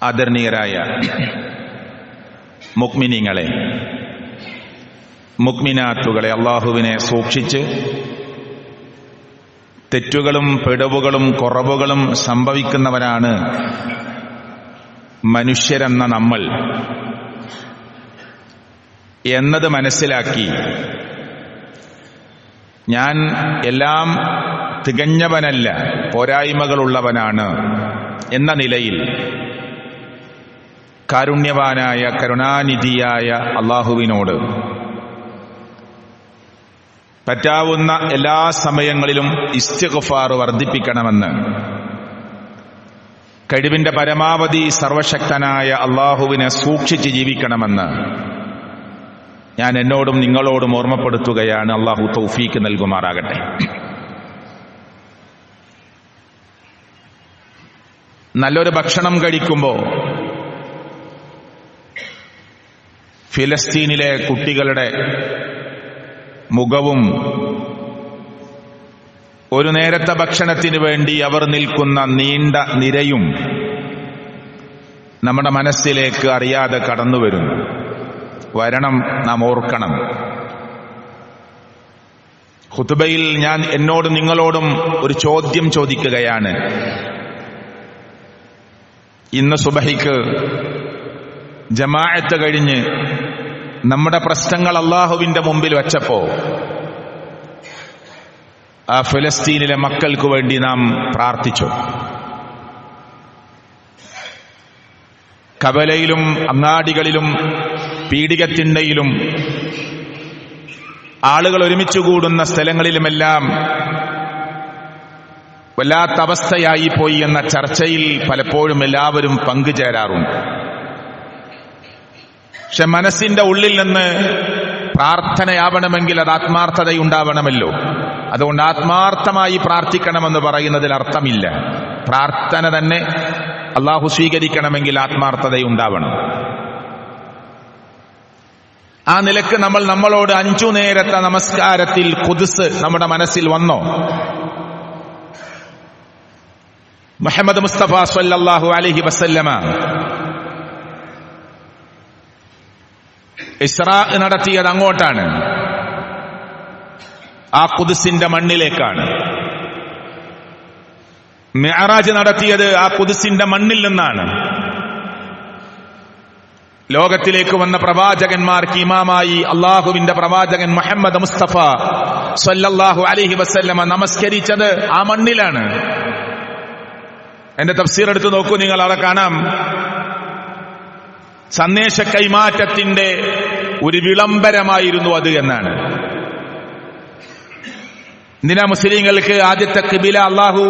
ആദരണീയരായ മുഅ്മിനീങ്ങളെ, മുഅ്മിനാത്തുകളെ, അള്ളാഹുവിനെ സൂക്ഷിച്ച് തെറ്റുകളും പിഴവുകളും കുറവുകളും സംഭവിക്കുന്നവരാണ് മനുഷ്യരെന്ന നമ്മൾ എന്നത് മനസ്സിലാക്കി ഞാൻ എല്ലാം തികഞ്ഞവനല്ല, പോരായ്മകളുള്ളവനാണ് എന്ന നിലയിൽ കാരുണ്യവാനായ കരുണാനിധിയായ അള്ളാഹുവിനോട് പറ്റാവുന്ന എല്ലാ സമയങ്ങളിലും ഇസ്തിഗ്ഫാർ വർദ്ധിപ്പിക്കണമെന്ന്, കഴിവിന്റെ പരമാവധി സർവശക്തനായ അള്ളാഹുവിനെ സൂക്ഷിച്ച് ജീവിക്കണമെന്ന് ഞാൻ എന്നോടും നിങ്ങളോടും ഓർമ്മപ്പെടുത്തുകയാണ്. അള്ളാഹു തൗഫീക്ക് നൽകുമാറാകട്ടെ. നല്ലൊരു ഭക്ഷണം കഴിക്കുമ്പോൾ ഫിലസ്തീനിലെ കുട്ടികളുടെ മുഖവും ഒരു നേരത്തെ ഭക്ഷണത്തിന് വേണ്ടി അവർ നിൽക്കുന്ന നീണ്ട നിരയും നമ്മുടെ മനസ്സിലേക്ക് അറിയാതെ കടന്നു വരുന്നു. വരണം, നാം ഓർക്കണം. ഖുതുബയിൽ ഞാൻ എന്നോടും നിങ്ങളോടും ഒരു ചോദ്യം ചോദിക്കുകയാണ്. ഇന്ന് സുബഹിക്ക് ജമാഅത്ത് കഴിഞ്ഞ് നമ്മുടെ പ്രശ്നങ്ങൾ അള്ളാഹുവിന്റെ മുമ്പിൽ വച്ചപ്പോ ആ ഫലസ്തീനിലെ മക്കൾക്ക് വേണ്ടി നാം പ്രാർത്ഥിച്ചു. കവലയിലും അങ്ങാടികളിലും പീഡികത്തിണ്ടയിലും ആളുകൾ ഒരുമിച്ച് കൂടുന്ന സ്ഥലങ്ങളിലുമെല്ലാം വല്ലാത്ത അവസ്ഥയായി പോയി എന്ന ചർച്ചയിൽ പലപ്പോഴും എല്ലാവരും പങ്കുചേരാറുണ്ട്. പക്ഷെ മനസ്സിന്റെ ഉള്ളിൽ നിന്ന് പ്രാർത്ഥനയാവണമെങ്കിൽ അത് ആത്മാർത്ഥതയുണ്ടാവണമല്ലോ. അതുകൊണ്ട് ആത്മാർത്ഥമായി പ്രാർത്ഥിക്കണമെന്ന് പറയുന്നതിൽ അർത്ഥമില്ല. പ്രാർത്ഥന തന്നെ അള്ളാഹു സ്വീകരിക്കണമെങ്കിൽ ആത്മാർത്ഥതയുണ്ടാവണം. ആ നിലക്ക് നമ്മളോട് 5 നേരത്തെ നമസ്കാരത്തിൽ ഖുദ്സ് നമ്മുടെ മനസ്സിൽ വന്നോ? മുഹമ്മദ് മുസ്തഫ സ്വല്ലല്ലാഹു അലൈഹി വസല്ലമ ഇസ്രാ നടത്തിയത് അങ്ങോട്ടാണ്, ആ ഖുദ്സിന്റെ മണ്ണിലേക്കാണ്. മിഅ്റാജ് നടത്തിയത് ആ ഖുദ്സിന്റെ മണ്ണിൽ നിന്നാണ്. ലോകത്തിലേക്ക് വന്ന പ്രവാചകന്മാർക്ക് ഇമാമായി അള്ളാഹുവിന്റെ പ്രവാചകൻ മുഹമ്മദ് മുസ്തഫ സ്വല്ലല്ലാഹു അലൈഹി വസല്ലമ നമസ്കരിച്ചത് ആ മണ്ണിലാണ്. എന്റെ തഫ്സീർ എടുത്തു നോക്കൂ, നിങ്ങൾ അവിടെ കാണാം. സന്ദേശ കൈമാറ്റത്തിന്റെ ഒരു വിളംബരമായിരുന്നു അത് എന്നാണ്. എന്തിനാ മുസ്ലിങ്ങൾക്ക് ആദ്യത്തെ ഖിബില അല്ലാഹു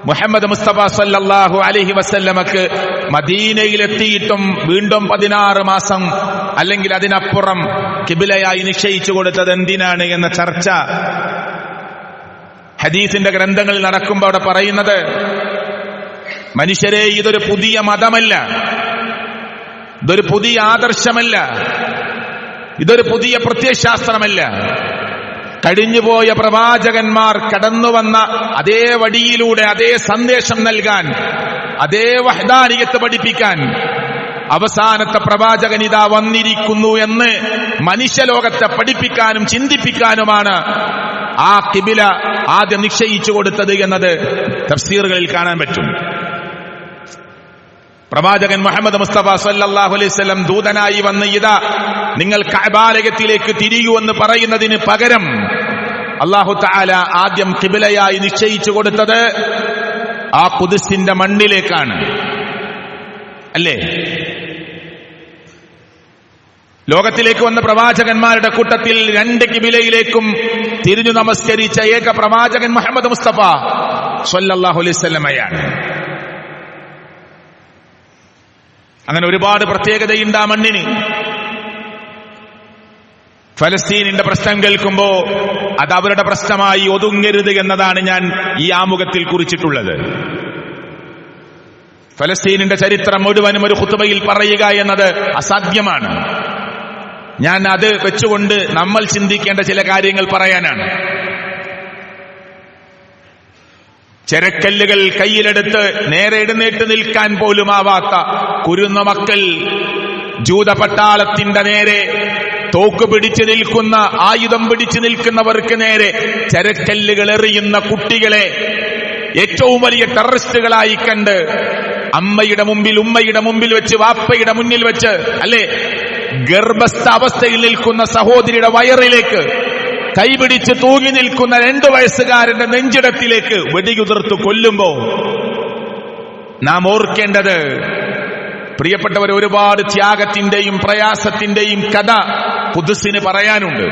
മുഹമ്മദ് മുസ്തഫ സല്ലല്ലാഹു അലൈഹി വസല്ലമക്ക് മദീനയിലെത്തിയിട്ടും വീണ്ടും 16 മാസം അല്ലെങ്കിൽ അതിനപ്പുറം ഖിബിലയായി നിശ്ചയിച്ചു കൊടുത്തത് എന്തിനാണ് എന്ന ചർച്ച ഹദീസിന്റെ ഗ്രന്ഥങ്ങളിൽ നടക്കുമ്പോൾ അവിടെ പറയുന്നത്, മനുഷ്യരെ, ഇതൊരു പുതിയ മതമല്ല, ഇതൊരു പുതിയ ആദർശമല്ല, ഇതൊരു പുതിയ പ്രത്യയശാസ്ത്രമല്ല. കഴിഞ്ഞുപോയ പ്രവാചകന്മാർ കടന്നുവന്ന അതേ വഴിയിലൂടെ അതേ സന്ദേശം നൽകാൻ, അതേ വഹ്ദാനിയത്ത് പഠിപ്പിക്കാൻ അവസാനത്തെ പ്രവാചകൻ ഇതാ വന്നിരിക്കുന്നു എന്ന് മനുഷ്യലോകത്തെ പഠിപ്പിക്കാനും ചിന്തിപ്പിക്കാനുമാണ് ആ ഖിബില ആദ്യം നിശ്ചയിച്ചു കൊടുത്തത് എന്നത് തഫ്സീറുകളിൽ കാണാൻ പറ്റും. പ്രവാചകൻ മുഹമ്മദ് മുസ്തഫ സല്ലല്ലാഹു അലൈഹി വസല്ലം ദൂതനായി വന്ന് ഇതാ നിങ്ങൾ കഅബാലയത്തിലേക്ക് തിരിയൂ എന്ന് പറയുന്നതിന് പകരം അല്ലാഹു തആല ആദ്യം ഖിബിലയായി നിശ്ചയിച്ചു കൊടുത്തത് ആ ഖുദ്സിന്റെ മണ്ണിലേക്കാണ്, അല്ലേ? ലോകത്തിലേക്ക് വന്ന പ്രവാചകന്മാരുടെ കൂട്ടത്തിൽ 2 ഖിബിലയിലേക്കും തിരിഞ്ഞു നമസ്കരിച്ച ഏക പ്രവാചകൻ മുഹമ്മദ് മുസ്തഫ സല്ലല്ലാഹു അലൈഹി വസല്ലമയാണ്. അങ്ങനെ ഒരുപാട് പ്രത്യേകതയുണ്ട് ആ മണ്ണിന്. ഫലസ്തീനിന്റെ പ്രശ്നം കേൾക്കുമ്പോ അത് അവരുടെ പ്രശ്നമായി ഒതുങ്ങരുത് എന്നതാണ് ഞാൻ ഈ ആമുഖത്തിൽ കുറിച്ചിട്ടുള്ളത്. ഫലസ്തീനിന്റെ ചരിത്രം മുഴുവനും ഒരു ഖുതുബയിൽ പറയുക എന്നത് അസാധ്യമാണ്. ഞാൻ അത് വെച്ചുകൊണ്ട് നമ്മൾ ചിന്തിക്കേണ്ട ചില കാര്യങ്ങൾ പറയാനാണ്. ചെരക്കല്ലുകൾ കയ്യിലെടുത്ത് നേരെ എഴുന്നേറ്റ് നിൽക്കാൻ പോലും ആവാത്ത കുരുന്ന മക്കൾ, ജൂതപട്ടാളത്തിന്റെ നേരെ തോക്ക് പിടിച്ചു നിൽക്കുന്ന, ആയുധം പിടിച്ചു നിൽക്കുന്നവർക്ക് നേരെ ചരക്കല്ലുകൾ എറിയുന്ന കുട്ടികളെ ഏറ്റവും വലിയ ടെററിസ്റ്റുകളായി കണ്ട് അമ്മയുടെ മുമ്പിൽ, ഉമ്മയുടെ മുമ്പിൽ വെച്ച്, വാപ്പയുടെ മുന്നിൽ വെച്ച്, അല്ലെ, ഗർഭസ്ഥ അവസ്ഥയിൽ നിൽക്കുന്ന സഹോദരിയുടെ വയറിലേക്ക് കൈപിടിച്ച് തൂങ്ങി നിൽക്കുന്ന 2 വയസ്സുകാരന്റെ നെഞ്ചിടത്തിലേക്ക് വെടിയുതിർത്ത് കൊല്ലുമ്പോ നാം ഓർക്കേണ്ടത്, പ്രിയപ്പെട്ടവർ, ഒരുപാട് ത്യാഗത്തിന്റെയും പ്രയാസത്തിന്റെയും കഥ ഖുദ്സിന് പറയാനുണ്ട്.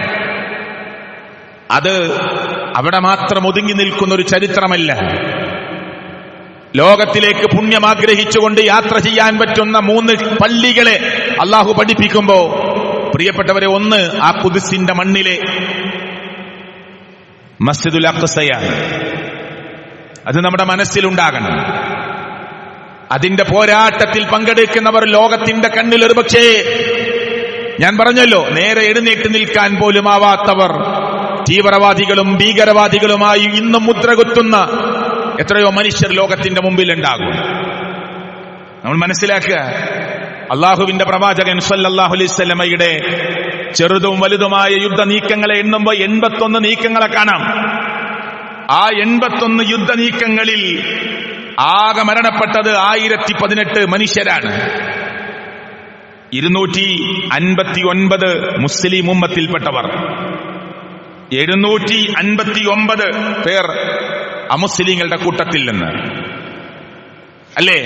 അത് അവിടെ മാത്രം ഒതുങ്ങി നിൽക്കുന്ന ഒരു ചരിത്രമല്ല. ലോകത്തിലേക്ക് പുണ്യം ആഗ്രഹിച്ചുകൊണ്ട് യാത്ര ചെയ്യാൻ പറ്റുന്ന 3 പള്ളികളെ അള്ളാഹു പഠിപ്പിക്കുമ്പോ, പ്രിയപ്പെട്ടവരെ, ഒന്ന് ആ ഖുദ്സിന്റെ മണ്ണിലെ മസ്ജിദുൽ അഖ്സയാണ്. അത് നമ്മുടെ മനസ്സിലുണ്ടാകണം. അതിന്റെ പോരാട്ടത്തിൽ പങ്കെടുക്കുന്നവർ ലോകത്തിന്റെ കണ്ണിൽ ഒരുപക്ഷേ, ഞാൻ പറഞ്ഞല്ലോ, നേരെ എഴുന്നേറ്റ് നിൽക്കാൻ പോലും ആവാത്തവർ, തീവ്രവാദികളും ഭീകരവാദികളുമായി ഇന്നും മുദ്രകുത്തുന്ന എത്രയോ മനുഷ്യർ ലോകത്തിന്റെ മുമ്പിൽ ഉണ്ടാകും. നമ്മൾ മനസ്സിലാക്കുക, അള്ളാഹുവിന്റെ പ്രവാചകൻ സല്ലല്ലാഹു അലൈഹി വസല്ലമയുടെ ചെറുതും വലുതുമായ യുദ്ധ നീക്കങ്ങളെ എണ്ണുമ്പോൾ 81 നീക്കങ്ങളെ കാണാം. ആ 81 യുദ്ധ നീക്കങ്ങളിൽ ആകെ മരണപ്പെട്ടത് 1018 മനുഷ്യരാണ്. 259 മുസ്ലിം ഉമ്മത്തിൽപ്പെട്ടവർ, 759 പേർ അമുസ്ലിങ്ങളുടെ കൂട്ടത്തിൽ നിന്ന്, അല്ലേ?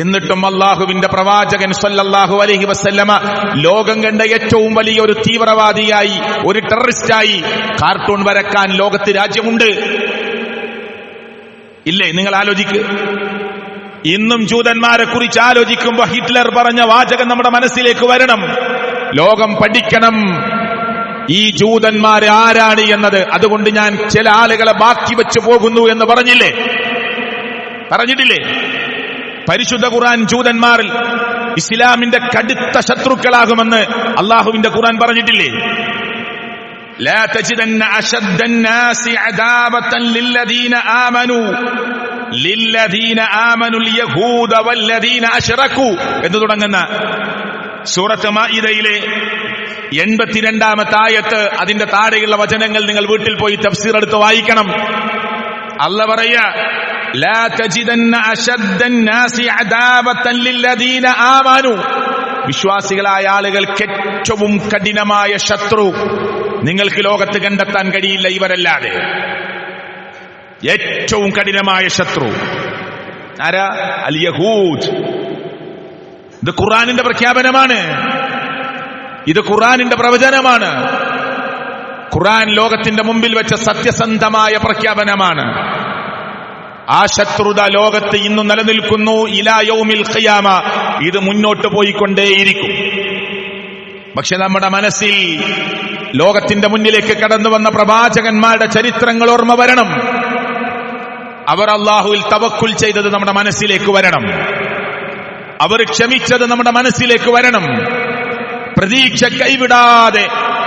എന്നിട്ടും അള്ളാഹുവിന്റെ പ്രവാചകൻ സല്ലല്ലാഹു അലൈഹി വസല്ലമ ലോകം കണ്ട ഏറ്റവും വലിയ ഒരു തീവ്രവാദിയായി, ഒരു ടെററിസ്റ്റായി കാർട്ടൂൺ വരക്കാൻ ലോകത്ത് രാജ്യമുണ്ട്, ഇല്ലേ? നിങ്ങൾ ആലോചിക്ക്. ഇന്നും ജൂതന്മാരെ കുറിച്ച് ആലോചിക്കുമ്പോ ഹിറ്റ്ലർ പറഞ്ഞ വാചകം നമ്മുടെ മനസ്സിലേക്ക് വരണം. ലോകം പഠിക്കണം ഈ ജൂതന്മാർ ആരാണ് എന്നത്. അതുകൊണ്ട് ഞാൻ ചില ആളുകളെ ബാക്കി വെച്ചു പോകുന്നു എന്ന് പറഞ്ഞിട്ടില്ലേ? പരിശുദ്ധ ഖുർആൻ ജൂതന്മാരിൽ ഇസ്ലാമിന്റെ കടുത്ത ശത്രുക്കളാകുമെന്ന് അള്ളാഹുവിന്റെ ഖുർആൻ പറഞ്ഞിട്ടില്ലേ? ലാ തജിദന്ന അശദ്ദൻ നാസി അദാബതൻ ലില്ലദീന ആമനു യഹൂദ വല്ലദീന അശ്റകൂ എന്ന് തുടങ്ങുന്ന സൂറത്ത് മാഇദയിലെ 82-ാമത്തെ ആയത്ത്, അതിന്റെ താഴെയുള്ള വചനങ്ങൾ നിങ്ങൾ വീട്ടിൽ പോയി തഫ്സീർ എടുത്ത് വായിക്കണം. അല്ലാഹു പറയാ, ലാ തജിദന്ന അശദ്ദൻ നാസി അദാബതൻ ലില്ലദീന ആമനു, വിശ്വാസികളായ ആളുകൾക്ക് ഏറ്റവും കഠിനമായ ശത്രു നിങ്ങൾക്ക് ലോകത്ത് കണ്ടെത്താൻ കഴിയില്ല ഇവരല്ലാതെ. ഏറ്റവും കഠിനമായ ശത്രു ആരാ? അൽ യഹൂദ്. ഇത് ഖുർആനിന്റെ പ്രഖ്യാപനമാണ്, ഇത് ഖുർആനിന്റെ പ്രവചനമാണ്. ഖുർആൻ ലോകത്തിന്റെ മുമ്പിൽ വെച്ച സത്യസന്ധമായ പ്രഖ്യാപനമാണ്. ആ ശത്രുത ലോകത്ത് ഇന്നും നിലനിൽക്കുന്നു. ഇലാ യൗമിൽ ഖിയാമ ഇത് മുന്നോട്ട് പോയിക്കൊണ്ടേയിരിക്കും. പക്ഷെ നമ്മുടെ മനസ്സിൽ ലോകത്തിന്റെ മുന്നിലേക്ക് കടന്നു വന്ന പ്രവാചകന്മാരുടെ ചരിത്രങ്ങൾ ഓർമ്മ വരണം. അവർ അല്ലാഹുവിൽ തവക്കുൽ ചെയ്തത് നമ്മുടെ മനസ്സിലേക്ക് വരണം. അവർ ക്ഷമിച്ചത് നമ്മുടെ മനസ്സിലേക്ക് വരണം. പ്രതീക്ഷ കൈവിടാതെ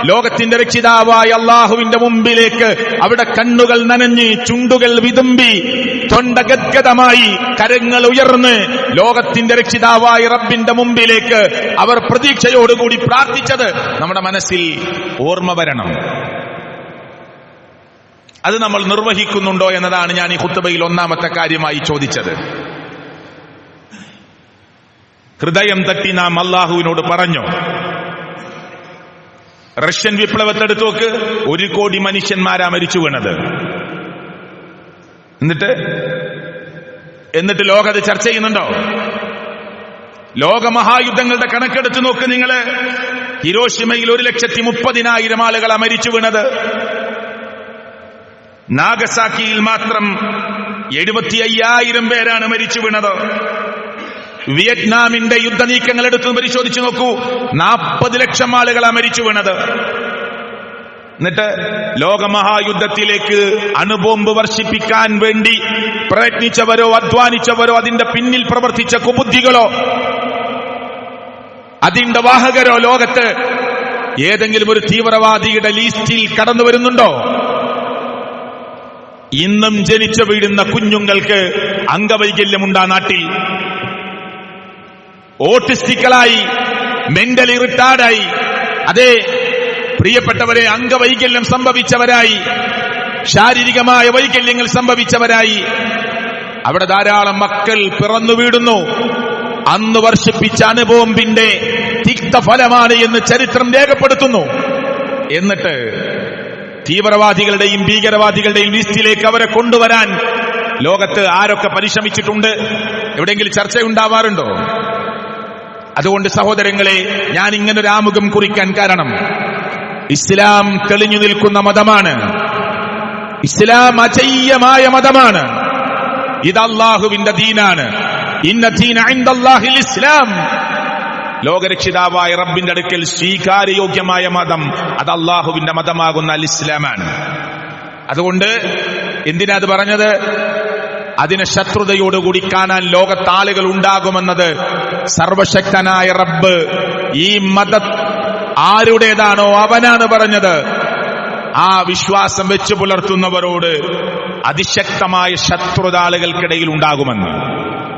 ലോകത്തിന്റെ രക്ഷിതാവായ അള്ളാഹുവിന്റെ മുമ്പിലേക്ക് അവിടെ കണ്ണുകൾ നനഞ്ഞ്, ചുണ്ടുകൾ വിതുമ്പി, തൊണ്ട ഗദ്ഗതമായി, കരങ്ങൾ ഉയർന്ന് ലോകത്തിന്റെ രക്ഷിതാവായ റബ്ബിന്റെ മുമ്പിലേക്ക് അവർ പ്രതീക്ഷയോടുകൂടി പ്രാർത്ഥിച്ചത് നമ്മുടെ മനസ്സിൽ ഓർമ്മ വരണം. അത് നമ്മൾ നിർവഹിക്കുന്നുണ്ടോ എന്നതാണ് ഞാൻ ഈ ഖുത്ബയിൽ ഒന്നാമത്തെ കാര്യമായി ചോദിച്ചത്. ഹൃദയം തട്ടി നാം അള്ളാഹുവിനോട് പറഞ്ഞു. റഷ്യൻ വിപ്ലവത്തെടുത്ത് നോക്ക്, 1 കോടി മനുഷ്യന്മാരാ മരിച്ചു വീണത്. എന്നിട്ട് ലോകം അത് ചർച്ച ചെയ്യുന്നുണ്ടോ? ലോകമഹായുദ്ധങ്ങളുടെ കണക്കെടുത്ത് നോക്ക് നിങ്ങള്. ഹിരോഷിമയിൽ 1,30,000 ആളുകളാ മരിച്ചു വീണത്. നാഗസാക്കിയിൽ മാത്രം 75,000 പേരാണ് മരിച്ചു വീണത്. വിയറ്റ്നാമിന്റെ യുദ്ധനീക്കങ്ങൾ എടുത്ത് പരിശോധിച്ചു നോക്കൂ, 40 ലക്ഷം ആളുകളാ മരിച്ചു വീണത്. എന്നിട്ട് ലോകമഹായുദ്ധത്തിലേക്ക് അണുബോംബ് വർഷിപ്പിക്കാൻ വേണ്ടി പ്രയത്നിച്ചവരോ അധ്വാനിച്ചവരോ അതിന്റെ പിന്നിൽ പ്രവർത്തിച്ച കുബുദ്ധികളോ അതിന്റെ വാഹകരോ ലോകത്ത് ഏതെങ്കിലും ഒരു തീവ്രവാദിയുടെ ലിസ്റ്റിൽ കടന്നു വരുന്നുണ്ടോ? ഇന്നും ജനിച്ചു വീഴുന്ന കുഞ്ഞുങ്ങൾക്ക് അംഗവൈകല്യമുണ്ടാ നാട്ടിൽ. ഓട്ടിസ്റ്റിക്കളായി, മെന്റലി റിട്ടാർഡായി, അതേ പ്രിയപ്പെട്ടവരെ, അംഗവൈകല്യം സംഭവിച്ചവരായി, ശാരീരികമായ വൈകല്യങ്ങൾ സംഭവിച്ചവരായി അവിടെ ധാരാളം മക്കൾ പിറന്നു വീടുന്നു. അന്ന് വർഷിപ്പിച്ച അണുബോംബിന്റെ തിക്തഫലമാണ് എന്ന് ചരിത്രം രേഖപ്പെടുത്തുന്നു. എന്നിട്ട് തീവ്രവാദികളുടെയും ഭീകരവാദികളുടെയും ലിസ്റ്റിലേക്ക് അവരെ കൊണ്ടുവരാൻ ലോകത്ത് ആരൊക്കെ പരിശ്രമിച്ചിട്ടുണ്ട്? എവിടെയെങ്കിലും ചർച്ചയുണ്ടാവാറുണ്ടോ? അതുകൊണ്ട് സഹോദരങ്ങളെ, ഞാൻ ഇങ്ങനൊരു ആമുഖം കുറിക്കാൻ കാരണം, ഇസ്ലാം തെളിഞ്ഞു നിൽക്കുന്ന മതമാണ്. ഇസ്ലാം അജയ്യമായ മതമാണ്. ഇത് അല്ലാഹുവിന്റെ ദീനാണ്. ഇന്ന ദീന ഇൻദല്ലാഹിൽ ഇസ്ലാം. ലോകരക്ഷിതാവായ റബ്ബിന്റെ അടുക്കൽ സ്വീകാര്യയോഗ്യമായ മതം അത് അല്ലാഹുവിന്റെ മതമാകുന്ന അൽ ഇസ്ലാമാണ്. അതുകൊണ്ട് എന്തിനാ അത് പറഞ്ഞത്? അതിനെ ശത്രുതയോടുകൂടി കാണാൻ ലോകത്താളുകൾ ഉണ്ടാകുമെന്നത് സർവശക്തനായ റബ്ബ് ഈ മത ആരുടേതാണോ അവനാണ് പറഞ്ഞത്. ആ വിശ്വാസം വെച്ചു പുലർത്തുന്നവരോട് അതിശക്തമായ ശത്രുത ആളുകൾക്കിടയിൽ ഉണ്ടാകുമെന്ന്.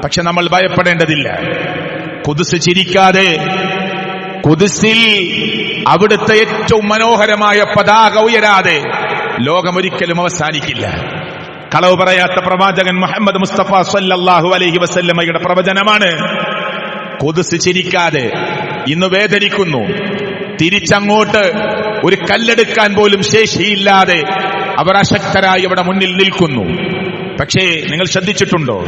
പക്ഷെ നമ്മൾ ഭയപ്പെടേണ്ടതില്ല. ഖുദ്സ് ചിരിക്കാതെ, ഖുദ്സിൽ അവിടുത്തെ ഏറ്റവും മനോഹരമായ പതാക ഉയരാതെ ലോകമൊരിക്കലും അവസാനിക്കില്ല. കളവ് പറയാത്ത പ്രവാചകൻ മുഹമ്മദ് മുസ്തഫ സല്ലല്ലാഹു അലൈഹി വസല്ലമയുടെ പ്രവചനമാണ്. ഖുദ്സ് ചിരിക്കാതെ ഇന്ന് വേദനിക്കുന്നു. തിരിച്ചങ്ങോട്ട് ഒരു കല്ലെടുക്കാൻ പോലും ശേഷിയില്ലാതെ അവർ അശക്തരായി അവിടെ മുന്നിൽ നിൽക്കുന്നു. പക്ഷേ നിങ്ങൾ ശ്രദ്ധിച്ചിട്ടുണ്ടോ?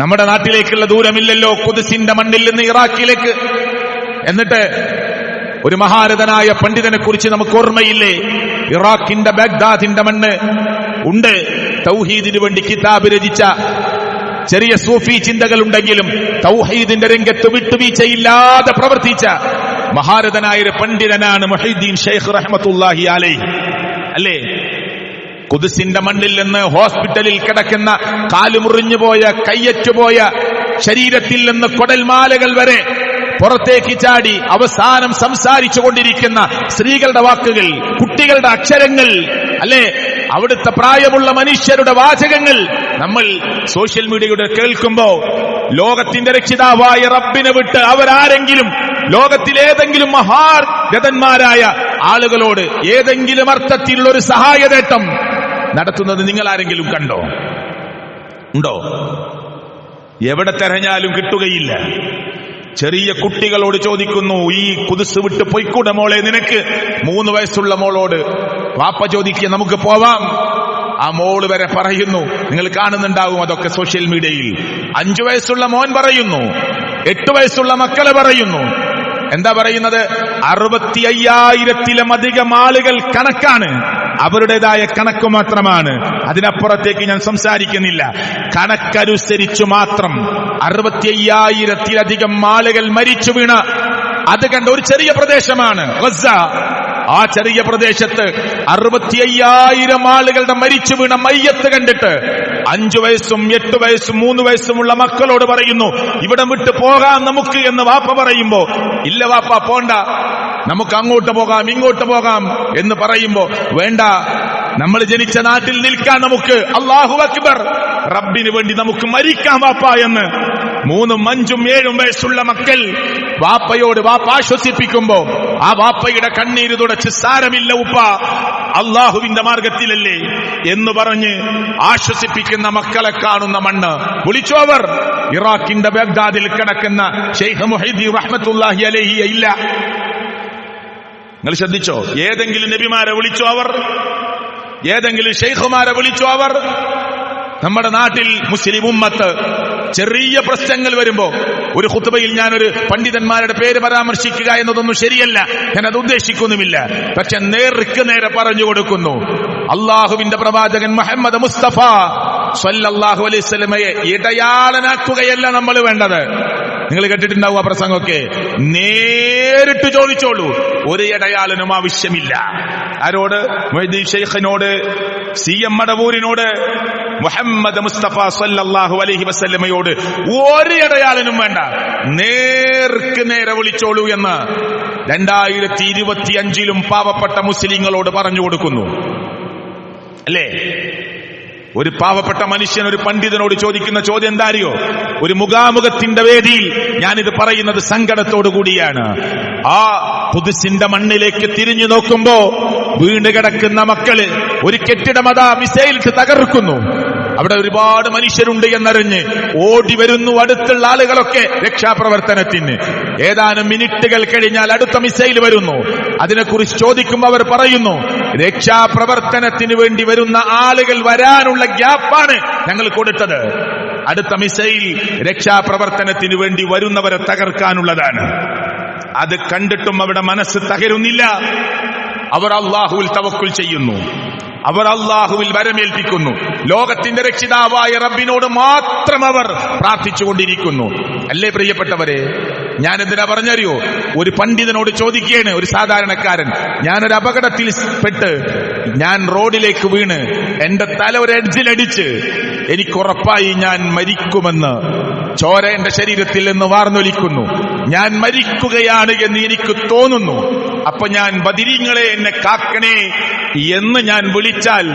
നമ്മുടെ നാട്ടിലേക്കുള്ള ദൂരമില്ലല്ലോ ഖുദ്സിന്റെ മണ്ണിൽ നിന്ന് ഇറാഖിലേക്ക്. എന്നിട്ട് ഒരു മഹാരഥനായ പണ്ഡിതനെ കുറിച്ച് നമുക്ക് ഓർമ്മയില്ലേ? ഇറാഖിന്റെ ബാഗ്ദാദിന്റെ മണ്ണ് ഉണ്ട്. തൗഹീദിനു വേണ്ടി കിതാബ് രചിച്ച, ചെറിയ സൂഫി ചിന്തകൾ ഉണ്ടെങ്കിലും തൗഹീദിന്റെ രംഗത്ത് വിട്ടുവീഴ്ചയില്ലാതെ പ്രവർത്തിച്ച മഹാരഥനായ ഒരു പണ്ഡിതനാണ് മുഹീദ്ദീൻ ഷെയ്ഖ് റഹ്മത്തുള്ളാഹി അലൈഹി. അല്ലേ? ഖുദ്സിന്റെ മണ്ണിൽ നിന്ന് ഹോസ്പിറ്റലിൽ കിടക്കുന്ന, കാലുമുറിഞ്ഞുപോയ, കയ്യറ്റുപോയ, ശരീരത്തിൽ നിന്ന് കൊടൽമാലകൾ വരെ പുറത്തേക്ക് ചാടി അവസാനം സംസാരിച്ചു കൊണ്ടിരിക്കുന്ന സ്ത്രീകളുടെ വാക്കുകൾ, കുട്ടികളുടെ അക്ഷരങ്ങൾ, അല്ലേ, അവിടുത്തെ പ്രായമുള്ള മനുഷ്യരുടെ വാചകങ്ങൾ നമ്മൾ സോഷ്യൽ മീഡിയയുടെ കേൾക്കുമ്പോ ലോകത്തിന്റെ രക്ഷിതാവായ റബ്ബിനെ വിട്ട് അവരാരെങ്കിലും ലോകത്തിലേതെങ്കിലും മഹാരഥന്മാരായ ആളുകളോട് ഏതെങ്കിലും അർത്ഥത്തിലുള്ള ഒരു സഹായതേട്ടം നടത്തുന്നത് നിങ്ങൾ ആരെങ്കിലും കണ്ടോ? ഉണ്ടോ? എവിടെ തെരഞ്ഞാലും കിട്ടുകയില്ല. ചെറിയ കുട്ടികളോട് ചോദിക്കുന്നു, ഈ ഖുദ്സ് വിട്ട് പൊയ്ക്കൂടെ മോളെ നിനക്ക്? 3 വയസ്സുള്ള മോളോട് വാപ്പ ചോദിക്കുക, നമുക്ക് പോവാം. ആ മോള് വരെ പറയുന്നു, നിങ്ങൾ കാണുന്നുണ്ടാവും അതൊക്കെ സോഷ്യൽ മീഡിയയിൽ. 5 വയസ്സുള്ള മോൻ പറയുന്നു, 8 വയസ്സുള്ള മക്കളെ പറയുന്നു. എന്താ പറയുന്നത്? 65,000-ത്തിലധികം ആളുകൾ കണക്കാണ്. അവരുടേതായ കണക്ക് മാത്രമാണ്. അതിനപ്പുറത്തേക്ക് ഞാൻ സംസാരിക്കുന്നില്ല. കണക്കനുസരിച്ചു മാത്രം 65,000-ത്തിലധികം ആളുകൾ മരിച്ചു വീണ അത് കണ്ട ഒരു ചെറിയ പ്രദേശമാണ് ഗസ. ആ ചെറിയ പ്രദേശത്ത് 65,000 ആളുകളുടെ മരിച്ചു വീണ മയ്യത്ത് കണ്ടിട്ട് 5 വയസ്സും 8 വയസ്സും 3 വയസ്സുമുള്ള മക്കളോട് പറയുന്നു, ഇവിടെ വിട്ട് പോകാം നമുക്ക് എന്ന് വാപ്പ പറയുമ്പോ, ഇല്ല വാപ്പ പോണ്ട, നമുക്ക് അങ്ങോട്ട് പോകാം ഇങ്ങോട്ട് പോകാം എന്ന് പറയുമ്പോ, വേണ്ട, നമ്മൾ ജനിച്ച നാട്ടിൽ നിൽക്കാൻ നമുക്ക്, അല്ലാഹു അക്ബർ, റബ്ബിന് വേണ്ടി നമുക്ക് മരിക്കാം വാപ്പ എന്ന് 3, 5, 7 വയസ്സുള്ള മക്കൾ വാപ്പയോട് വാപ്പ ആശ്വസിപ്പിക്കുമ്പോ ആ വാപ്പയുടെ കണ്ണീര് തുടച്ച്, സാരമില്ല ഉപ്പ, അള്ളാഹുവിന്റെ മാർഗത്തിലല്ലേ എന്ന് പറഞ്ഞ് ആശ്വസിപ്പിക്കുന്ന മക്കളെ കാണുന്ന മണ്ണ്. വിളിച്ചോവർ ഇറാഖിന്റെ ബാഗ്ദാദിൽ കിടക്കുന്ന ഷെയ്ഖ് മുഹീദ്ദീൻ റഹ്മത്തുള്ളാഹി അലൈഹി ഇല്ല. നിങ്ങൾ ശ്രദ്ധിച്ചോ? ഏതെങ്കിലും നബിമാരെ വിളിച്ചോ അവർ? ഏതെങ്കിലും ഷെയ്ഖുമാരെ വിളിച്ചോ അവർ? നമ്മുടെ നാട്ടിൽ മുസ്ലിം ഉമ്മത്ത് ചെറിയ പ്രശ്നങ്ങൾ വരുമ്പോ, ഒരു ഖുത്ബയിൽ ഞാനൊരു പണ്ഡിതന്മാരുടെ പേര് പരാമർശിക്കുക എന്നതൊന്നും ശരിയല്ല, ഞാനത് ഉദ്ദേശിക്കുന്നുമില്ല. പക്ഷെ നേർക്ക് നേരെ പറഞ്ഞു കൊടുക്കുന്നു, അള്ളാഹുവിന്റെ പ്രവാചകൻ മുഹമ്മദ് മുസ്തഫ സ്വല്ലല്ലാഹു അലൈഹി വസല്ലമയെ ഇടയാളനാക്കുകയല്ല നമ്മൾ വേണ്ടത്. നിങ്ങൾ കേട്ടിട്ടുണ്ടാവും ആ പ്രസംഗമൊക്കെ. നേരിട്ട് ചോദിച്ചോളൂ, ഒരു ഇടയാളനും ആവശ്യമില്ല. ആരോട്? മുഹീദ്ദീൻ ഷെയ്ഖിനോട്, CM മടവൂരിനോട്, മുഹമ്മദ് മുസ്തഫ സല്ലല്ലാഹു അലൈഹി വസല്ലമയോട് ഒരു ഇടയാളനും വേണ്ട. നേർക്ക് നേരെ വിളിച്ചോളൂ എന്ന് 2025 പാവപ്പെട്ട മുസ്ലിങ്ങളോട് പറഞ്ഞു കൊടുക്കുന്നു. അല്ലേ? ഒരു പാവപ്പെട്ട മനുഷ്യൻ ഒരു പണ്ഡിതനോട് ചോദിക്കുന്ന ചോദ്യം എന്താ അറിയോ? ഒരു മുഖാമുഖത്തിന്റെ വേദിയിൽ ഞാനിത് പറയുന്നത് സങ്കടത്തോടു കൂടിയാണ്. ആ ഖുദ്സിന്റെ മണ്ണിലേക്ക് തിരിഞ്ഞു നോക്കുമ്പോ വീണ് കിടക്കുന്ന മക്കള് ഒരു കെട്ടിടം അതാ മിസൈലിട്ട് തകർക്കുന്നു. അവിടെ ഒരുപാട് മനുഷ്യരുണ്ട് എന്നറിഞ്ഞ് ഓടി വരുന്നു അടുത്തുള്ള ആളുകളൊക്കെ രക്ഷാപ്രവർത്തനത്തിന്. ഏതാനും മിനിറ്റുകൾ കഴിഞ്ഞാൽ അടുത്ത മിസൈൽ വരുന്നു. അതിനെക്കുറിച്ച് ചോദിക്കുമ്പോൾ അവർ പറയുന്നു, രക്ഷാപ്രവർത്തനത്തിന് വേണ്ടി വരുന്ന ആളുകൾ വരാനുള്ള ഗ്യാപ്പാണ് ഞങ്ങൾ കൊടുത്തത്. അടുത്ത മിസൈൽ രക്ഷാപ്രവർത്തനത്തിന് വേണ്ടി വരുന്നവരെ തകർക്കാനുള്ളതാണ്. അത് കണ്ടിട്ടും അവിടെ മനസ്സ് തകരുന്നില്ല. അവർ അല്ലാഹുവിൽ തവക്കുൽ ചെയ്യുന്നു, അവർ അല്ലാഹുവിൽ വരമേൽപ്പിക്കുന്നു. ലോകത്തിന്റെ രക്ഷിതാവായ റബ്ബിനോട് മാത്രം അവർ പ്രാർത്ഥിച്ചുകൊണ്ടിരിക്കുന്നു. അല്ലേ പ്രിയപ്പെട്ടവരെ? ഞാൻ എന്തിനാ പറഞ്ഞറിയോ? ഒരു പണ്ഡിതനോട് ചോദിക്കുകയാണ് ഒരു സാധാരണക്കാരൻ, ഞാനൊരു അപകടത്തിൽ പെട്ട് ഞാൻ റോഡിലേക്ക് വീണ് എന്റെ തല ഒരു എഡ്ജിലടിച്ച് എനിക്കുറപ്പായി ഞാൻ മരിക്കുമെന്ന്, ചോര എന്റെ ശരീരത്തിൽ നിന്ന് വാർന്നൊലിക്കുന്നു, ഞാൻ മരിക്കുകയാണ് എന്ന് എനിക്ക് തോന്നുന്നു. അപ്പൊ ഞാൻ ബദരീങ്ങളെ എന്നെ കാക്കണേ എന്ന് ഞാൻ വിളിച്ചാൽ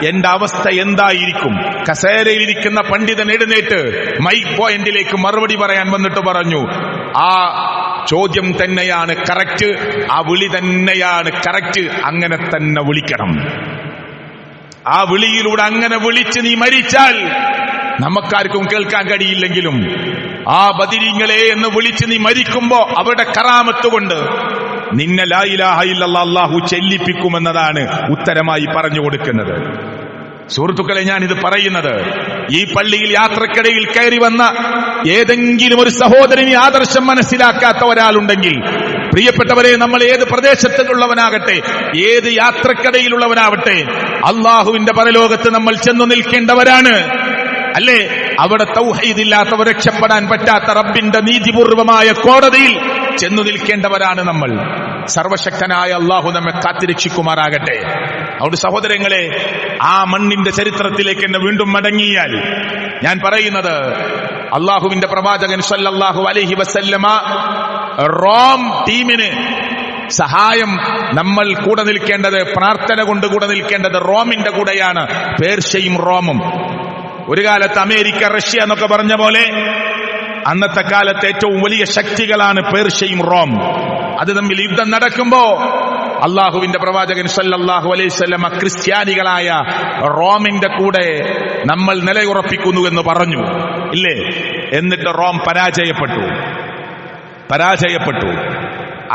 എന്റെ അവസ്ഥ എന്തായിരിക്കും? കസേരയിലിരിക്കുന്ന പണ്ഡിതൻ എഴുന്നേറ്റ് മൈക്ക് പോയിന്റിലേക്ക് മറുപടി പറയാൻ വന്നിട്ട് പറഞ്ഞു, ആ ചോദ്യം തന്നെയാണ് കറക്റ്റ്, ആ വിളി തന്നെയാണ് കറക്റ്റ്, അങ്ങനെ തന്നെ വിളിക്കണം. ആ വിളിയിലൂടെ അങ്ങനെ വിളിച്ച് നീ മരിച്ചാൽ നമുക്കാർക്കും കേൾക്കാൻ കഴിയില്ലെങ്കിലും ആ ബദരീങ്ങളെ എന്ന് വിളിച്ച് നീ മരിക്കുമ്പോ അവരുടെ കറാമത്ത് കൊണ്ട് നിന്നെ ലാ ഇലാഹ ഇല്ലല്ലാഹ് അല്ലാഹു ചെല്ലിപ്പിക്കുമെന്നതാണ് ഉത്തരമായി പറഞ്ഞു കൊടുക്കുന്നത്. സുഹൃത്തുക്കളെ, ഞാനിത് പറയുന്നത് ഈ പള്ളിയിൽ യാത്രക്കിടയിൽ കയറി വന്ന ഏതെങ്കിലും ഒരു സഹോദരന് ആദർശം മനസ്സിലാക്കാത്ത ഒരാളുണ്ടെങ്കിൽ, പ്രിയപ്പെട്ടവരെ, നമ്മൾ ഏത് പ്രദേശത്തുള്ളവനാകട്ടെ, ഏത് യാത്രക്കിടയിലുള്ളവനാവട്ടെ, അള്ളാഹുവിന്റെ പരലോകത്ത് നമ്മൾ ചെന്നു നിൽക്കേണ്ടവരാണ്. അല്ലേ? അവിടെ തൗഹീദില്ലാത്തവർ രക്ഷപ്പെടാൻ പറ്റാത്ത റബ്ബിന്റെ നീതിപൂർവമായ കോടതിയിൽ ചെന്നു നിൽക്കേണ്ടവരാണ് നമ്മൾ. സർവശക്തനായ അള്ളാഹു നമ്മെ കാത്തിരക്ഷിക്കുമാറാകട്ടെ. അതുകൊണ്ട് സഹോദരങ്ങളെ, ആ മണ്ണിന്റെ ചരിത്രത്തിലേക്ക് എന്നെ വീണ്ടും മടങ്ങിയാൽ ഞാൻ പറയുന്നത്, അള്ളാഹുവിന്റെ പ്രവാചകൻ സല്ലല്ലാഹു അലൈഹി വസല്ലമ റോം ടീമിന് സഹായം നമ്മൾ കൂടെ നിൽക്കേണ്ടത്, പ്രാർത്ഥന കൊണ്ട് കൂടെ നിൽക്കേണ്ടത് റോമിന്റെ കൂടെയാണ്. പേർഷ്യയും റോമും. ഒരു കാലത്ത് അമേരിക്ക, റഷ്യ എന്നൊക്കെ പറഞ്ഞ പോലെ അന്നത്തെ കാലത്ത് ഏറ്റവും വലിയ ശക്തികളാണ് പേർഷ്യയും റോം. അത് തമ്മിൽ യുദ്ധം നടക്കുമ്പോ അള്ളാഹുവിന്റെ പ്രവാചകൻ സല്ലല്ലാഹു അലൈഹി വസല്ലമ ക്രിസ്ത്യാനികളായ റോമിന്റെ കൂടെ നമ്മൾ നിലയുറപ്പിക്കുന്നു എന്ന് പറഞ്ഞു, ഇല്ലേ? എന്നിട്ട് റോം പരാജയപ്പെട്ടു.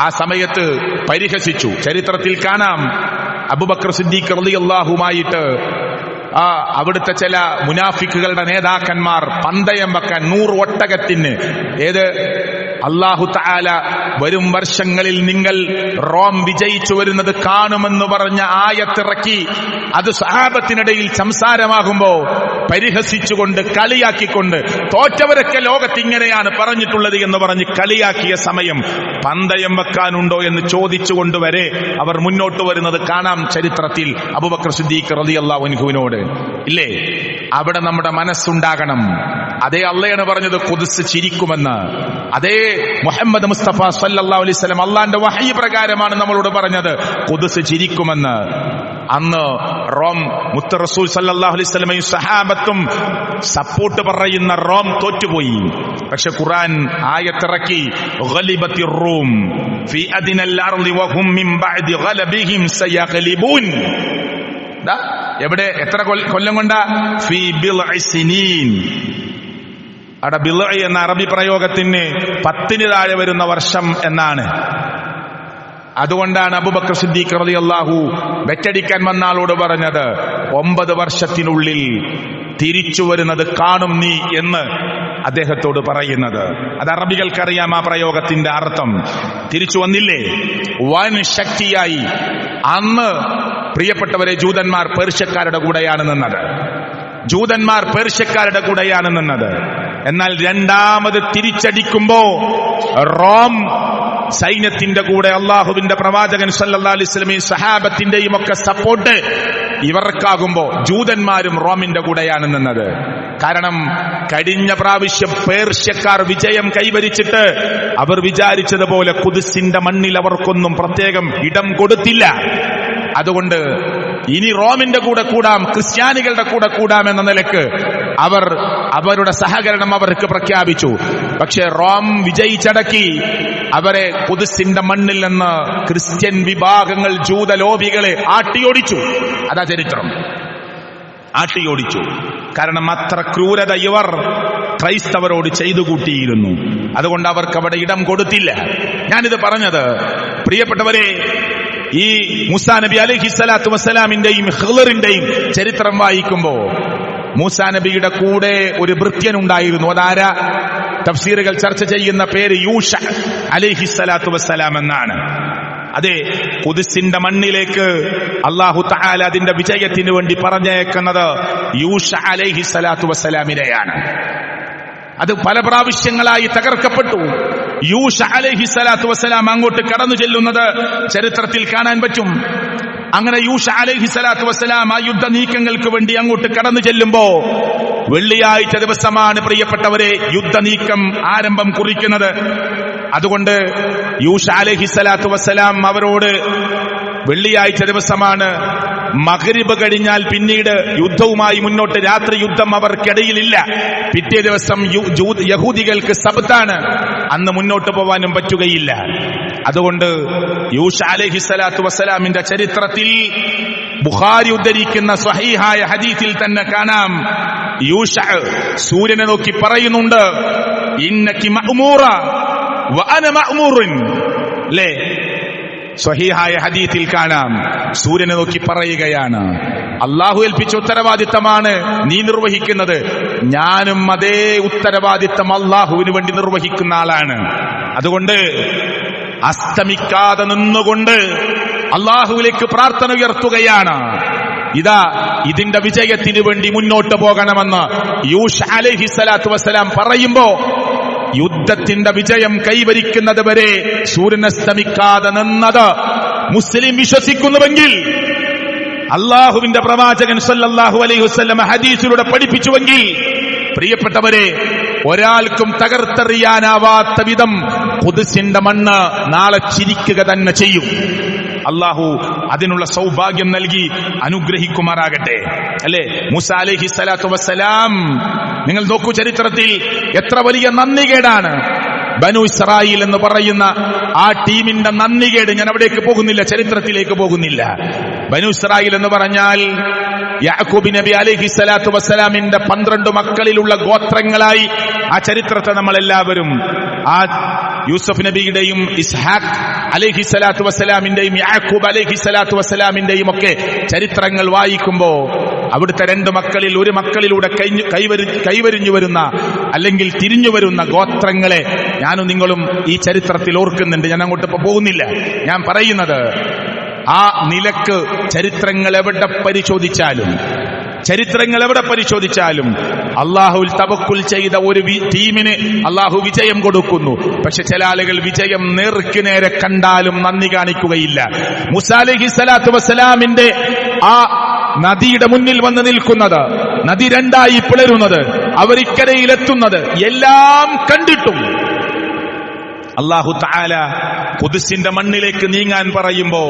ആ സമയത്ത് പരിഹസിച്ചു. ചരിത്രത്തിൽ കാണാം, അബൂബക്കർ സിദ്ദീഖ് റളിയല്ലാഹുമായിട്ട് അവിടുത്തെ ചില മുനാഫിക്കുകളുടെ നേതാക്കന്മാർ പന്തയം വെക്കാൻ 100 ഒട്ടകത്തിന്, ഏത് അല്ലാഹു തആല വരും വർഷങ്ങളിൽ നിങ്ങൾ റോം വിജയിച്ചു വരുന്നത് കാണുമെന്ന് പറഞ്ഞ ആയത്തിറക്കി. അത് സഹാബത്തിനിടയിൽ സംസാരമാകുമ്പോ പരിഹസിച്ചുകൊണ്ട്, കളിയാക്കിക്കൊണ്ട്, തോറ്റവരൊക്കെ ലോകത്ത് ഇങ്ങനെയാണ് പറഞ്ഞിട്ടുള്ളത് എന്ന് പറഞ്ഞ് കളിയാക്കിയ സമയം പന്തയം വെക്കാനുണ്ടോ എന്ന് ചോദിച്ചുകൊണ്ട് വരെ അവർ മുന്നോട്ട് വരുന്നത് കാണാം ചരിത്രത്തിൽ അബൂബക്കർ സിദ്ദീഖ് റളിയല്ലാഹു അൻഹുവിനോട്. ഇല്ലേ? അവിടെ നമ്മുടെ മനസ്സുണ്ടാകണം. അതേ അള്ളയാണ് പറഞ്ഞത് ഖുദ്സ് ചിരിക്കുമെന്ന്. അതേ മുഹമ്മദ് മുസ്തഫ സല്ലല്ലാഹു അലൈഹി വസല്ലം അള്ളാന്റെ വഹയി പ്രകാരമാണ് നമ്മളോട് പറഞ്ഞത് ഖുദ്സ് ചിരിക്കുമെന്ന്. അന്ന് റോം മുത്ത റസൂൽ സല്ലല്ലാഹു അലൈഹി വസല്ലമയും സഹാബത്തും സപ്പോർട്ട് പറയുന്ന റോം തോറ്റുപോയി. പക്ഷെ ഖുർആൻ ആയത്തിറക്കി, ഗലിബത്തിർ റൂം ഫീ അദ്നൽ അർളി വഹും മിൻ ബഅദി ഗലബിഹിം സയഗ്ലിബൂൻ. എവിടെ? എത്ര കൊല്ലം കൊണ്ടാ? ഫീ ബിൽഇ സിനീൻ. അവിടെ ബിൽഇ എന്ന അറബി പ്രയോഗത്തിന് 10 താഴെ വരുന്ന വർഷം എന്നാണ്. അതുകൊണ്ടാണ് അബൂബക്കർ സിദ്ദീഖ് റളിയല്ലാഹു വെറ്റടിക്കാൻ വന്ന ആളോട് പറഞ്ഞത്, 9 വർഷത്തിനുള്ളിൽ തിരിച്ചു വരുന്നത് കാണും നീ എന്ന് അദ്ദേഹത്തോട് പറയുന്നത്. അത് അറബികൾക്കറിയാം ആ പ്രയോഗത്തിന്റെ അർത്ഥം. തിരിച്ചു വന്നില്ലേ? വൻ ശക്തിയായി. അന്ന് പ്രിയപ്പെട്ടവരെ, ജൂതന്മാർ പേർഷ്യക്കാരുടെ കൂടെയാണ് നിന്നത്. എന്നാൽ രണ്ടാമത് തിരിച്ചടിക്കുമ്പോ റോം സൈന്യത്തിന്റെ കൂടെ അള്ളാഹുവിന്റെ പ്രവാചകൻ സല്ലല്ലാഹു അലൈഹി വസല്ലമയും സഹാബത്തിന്റെയും ഒക്കെ സപ്പോർട്ട് ഇവർക്കാകുമ്പോ ജൂതന്മാരും റോമിന്റെ കൂടെയാണ് നിന്നത്. കാരണം കഴിഞ്ഞ പ്രാവശ്യം പേർഷ്യക്കാർ വിജയം കൈവരിച്ചിട്ട് അവർ വിചാരിച്ചതുപോലെ ഖുദ്സിന്റെ മണ്ണിൽ അവർക്കൊന്നും പ്രത്യേകം ഇടം കൊടുത്തില്ല. അതുകൊണ്ട് ഇനി റോമിന്റെ കൂടെ കൂടാം, ക്രിസ്ത്യാനികളുടെ കൂടെ കൂടാം എന്ന നിലക്ക് അവർ അവരുടെ സഹകരണം അവർക്ക് പ്രഖ്യാപിച്ചു. പക്ഷെ റോം വിജയിച്ചടക്കി അവരെ ഖുദ്സിന്റെ മണ്ണിൽ നിന്ന് ക്രിസ്ത്യൻ വിഭാഗങ്ങൾ, ജൂതലോബികളെ ആട്ടിയോടിച്ചു. അതാ ചരിത്രം, ആട്ടിയോടിച്ചു. കാരണം അത്ര ക്രൂരത ഇവർ ക്രൈസ്തവരോട് ചെയ്തു കൂട്ടിയിരുന്നു. അതുകൊണ്ട് അവർക്ക് അവിടെ ഇടം കൊടുത്തില്ല. ഞാനിത് പറഞ്ഞത് പ്രിയപ്പെട്ടവരെ, ഈ മൂസാ നബി അലൈഹിസ്സലാത്തു വസ്സലാമിന്റെയും ഖിളറിന്റെയും ചരിത്രം വായിക്കുമ്പോ മൂസാ നബിയുടെ കൂടെ ഒരു ഭൃത്യനുണ്ടായിരുന്നു. അതാരാ? തഫ്സീറുകൾ ചർച്ച ചെയ്യുന്ന പേര് യൂഷ അലൈഹിസ്സലാത്തു വസ്സലാം എന്നാണ്. അതെ, ഖുദ്സിന്റെ മണ്ണിലേക്ക് അല്ലാഹു തആല അതിന്റെ വിജയത്തിന് വേണ്ടി പറഞ്ഞേക്കുന്നത് യൂഷ അലൈഹിസ്സലാത്തു വസ്സലാമിനെയാണ്. അത് പല പ്രാവശ്യങ്ങളായി തകർക്കപ്പെട്ടു. യൂഷ അലൈഹിസ്സലാത്തു വസ്സലാം അങ്ങോട്ട് കടന്നു ചെല്ലുന്നത് ചരിത്രത്തിൽ കാണാൻ പറ്റും. അങ്ങനെ യൂഷ അലൈഹിസ്സലാത്തു വസ്സലാം ആ യുദ്ധ നീക്കങ്ങൾക്ക് വേണ്ടി അങ്ങോട്ട് കടന്നു ചെല്ലുമ്പോ വെള്ളിയാഴ്ച ദിവസമാണ് പ്രിയപ്പെട്ടവരെ യുദ്ധ നീക്കം ആരംഭം കുറിക്കുന്നത്. അതുകൊണ്ട് യൂഷ അലൈഹിസ്സലാത്തു വസ്സലാം അവരോട് വെള്ളിയാഴ്ച ദിവസമാണ്, മഗ്രിബ് കഴിഞ്ഞാൽ പിന്നീട് യുദ്ധവുമായി മുന്നോട്ട് രാത്രി യുദ്ധം അവർക്കിടയിലില്ല. പിറ്റേ ദിവസം യഹൂദികൾക്ക് സബ്താണ്, അന്ന് മുന്നോട്ട് പോവാനും പറ്റുകയില്ല. അതുകൊണ്ട് യൂഷ അലൈഹിസ്സലാത്തു വസ്സലാമിന്റെ ചരിത്രത്തിൽ ബുഖാരി ഉദ്ധരിക്കുന്ന സ്വഹീഹായ ഹദീസിൽ തന്നെ കാണാം, യൂഷ സൂര്യനെ നോക്കി പറയുന്നുണ്ട്, ഇന്നകി മഅ്മൂറ വഅന മഅ്മൂറുൻ. അല്ലേ? സ്വഹീഹായ ഹദീസിൽ കാണാം, സൂര്യനെ നോക്കി പറയുകയാണ്, അള്ളാഹു ഏൽപ്പിച്ച ഉത്തരവാദിത്തമാണ് നീ നിർവഹിക്കുന്നത്, ഞാനും അതേ ഉത്തരവാദിത്തം അള്ളാഹുവിന് വേണ്ടി നിർവഹിക്കുന്ന ആളാണ്. അതുകൊണ്ട് അസ്തമിക്കാതെ നിന്നുകൊണ്ട് അള്ളാഹുവിലേക്ക് പ്രാർത്ഥന ഉയർത്തുകയാണ്. ഇതാ ഇതിന്റെ വിജയത്തിന് വേണ്ടി മുന്നോട്ട് പോകണമെന്ന് യൂഷ അലൈഹിസ്സലാത്തു വസ്സലാം പറയുമ്പോ യുദ്ധത്തിന്റെ വിജയം കൈവരിക്കുന്നത് വരെ സൂര്യനസ്തമിക്കാതെ നിന്നത് മുസ്ലിം വിശ്വസിക്കുന്നുവെങ്കിൽ, അള്ളാഹുവിന്റെ പ്രവാചകൻ സല്ലല്ലാഹു അലൈഹി വസല്ലം ഹദീസിലൂടെ പഠിപ്പിച്ചുവെങ്കിൽ, പ്രിയപ്പെട്ടവരെ, ഒരാൾക്കും തകർത്തെറിയാനാവാത്ത വിധം ഖുദ്സിന്റെ മണ്ണ് നാളെ ചിരിക്കുക തന്നെ ചെയ്യും. അള്ളാഹു അതിനുള്ള സൗഭാഗ്യം നൽകി അനുഗ്രഹിക്കുമാറാകട്ടെ. അല്ലേ? മൂസാ അലൈഹിസ്സലാത്തു വസ്സലാം, നിങ്ങൾ നോക്കൂ ചരിത്രത്തിൽ എത്ര വലിയ നന്ദികേടാണ്. ബനു ഇസ്രായീൽ എന്ന് പറയുന്ന ആ ടീമിന്റെ നന്ദികേട്, ഞാൻ അവിടേക്ക് പോകുന്നില്ല, ചരിത്രത്തിലേക്ക് പോകുന്നില്ല. ബനു ഇസ്രായീൽ എന്ന് പറഞ്ഞാൽ യാക്കൂബ് നബി അലൈഹിസ്സലാത്തു വസ്സലാമിന്റെ 12 മക്കളിലുള്ള ഗോത്രങ്ങളായി ആ ചരിത്രത്തെ നമ്മളെല്ലാവരും, ആ യൂസഫ് നബിയുടെയും ഇസ്ഹാഖ് അലൈഹിസ്സലാത്തു വസ്സലാമിന്റെയും യാക്കൂബ് അലൈഹിസ്സലാത്തു വസ്സലാമിന്റെയും ഒക്കെ ചരിത്രങ്ങൾ വായിക്കുമ്പോ അവിടുത്തെ 2 മക്കളിൽ ഒരു മക്കളിലൂടെ കൈവരിഞ്ഞു വരുന്ന അല്ലെങ്കിൽ തിരിഞ്ഞു വരുന്ന ഗോത്രങ്ങളെ ഞാനും നിങ്ങളും ഈ ചരിത്രത്തിൽ ഓർക്കുന്നുണ്ട്. ഞാൻ അങ്ങോട്ട് ഇപ്പൊ പോകുന്നില്ല. ഞാൻ പറയുന്നത്, ആ നിലക്ക് ചരിത്രങ്ങൾ എവിടെ പരിശോധിച്ചാലും അള്ളാഹുവിൽ തവക്കുൽ ചെയ്ത ഒരു ടീമിന് അള്ളാഹു വിജയം കൊടുക്കുന്നു. പക്ഷെ ചില ആളുകൾ വിജയം നേർക്ക് നേരെ കണ്ടാലും നന്ദി കാണിക്കുകയില്ല. മൂസാ അലൈഹിസ്സലാത്തു വസ്സലാമിന്റെ ആ നദിയുടെ മുന്നിൽ വന്ന് നിൽക്കുന്നത്, നദി 2ആയി പിളരുന്നത്, അവരിക്കരയിലെത്തുന്നത് എല്ലാം കണ്ടിട്ടും അല്ലാഹു തആല ഖുദ്സിന്റെ മണ്ണിലേക്ക് നീങ്ങാൻ പറയുമ്പോ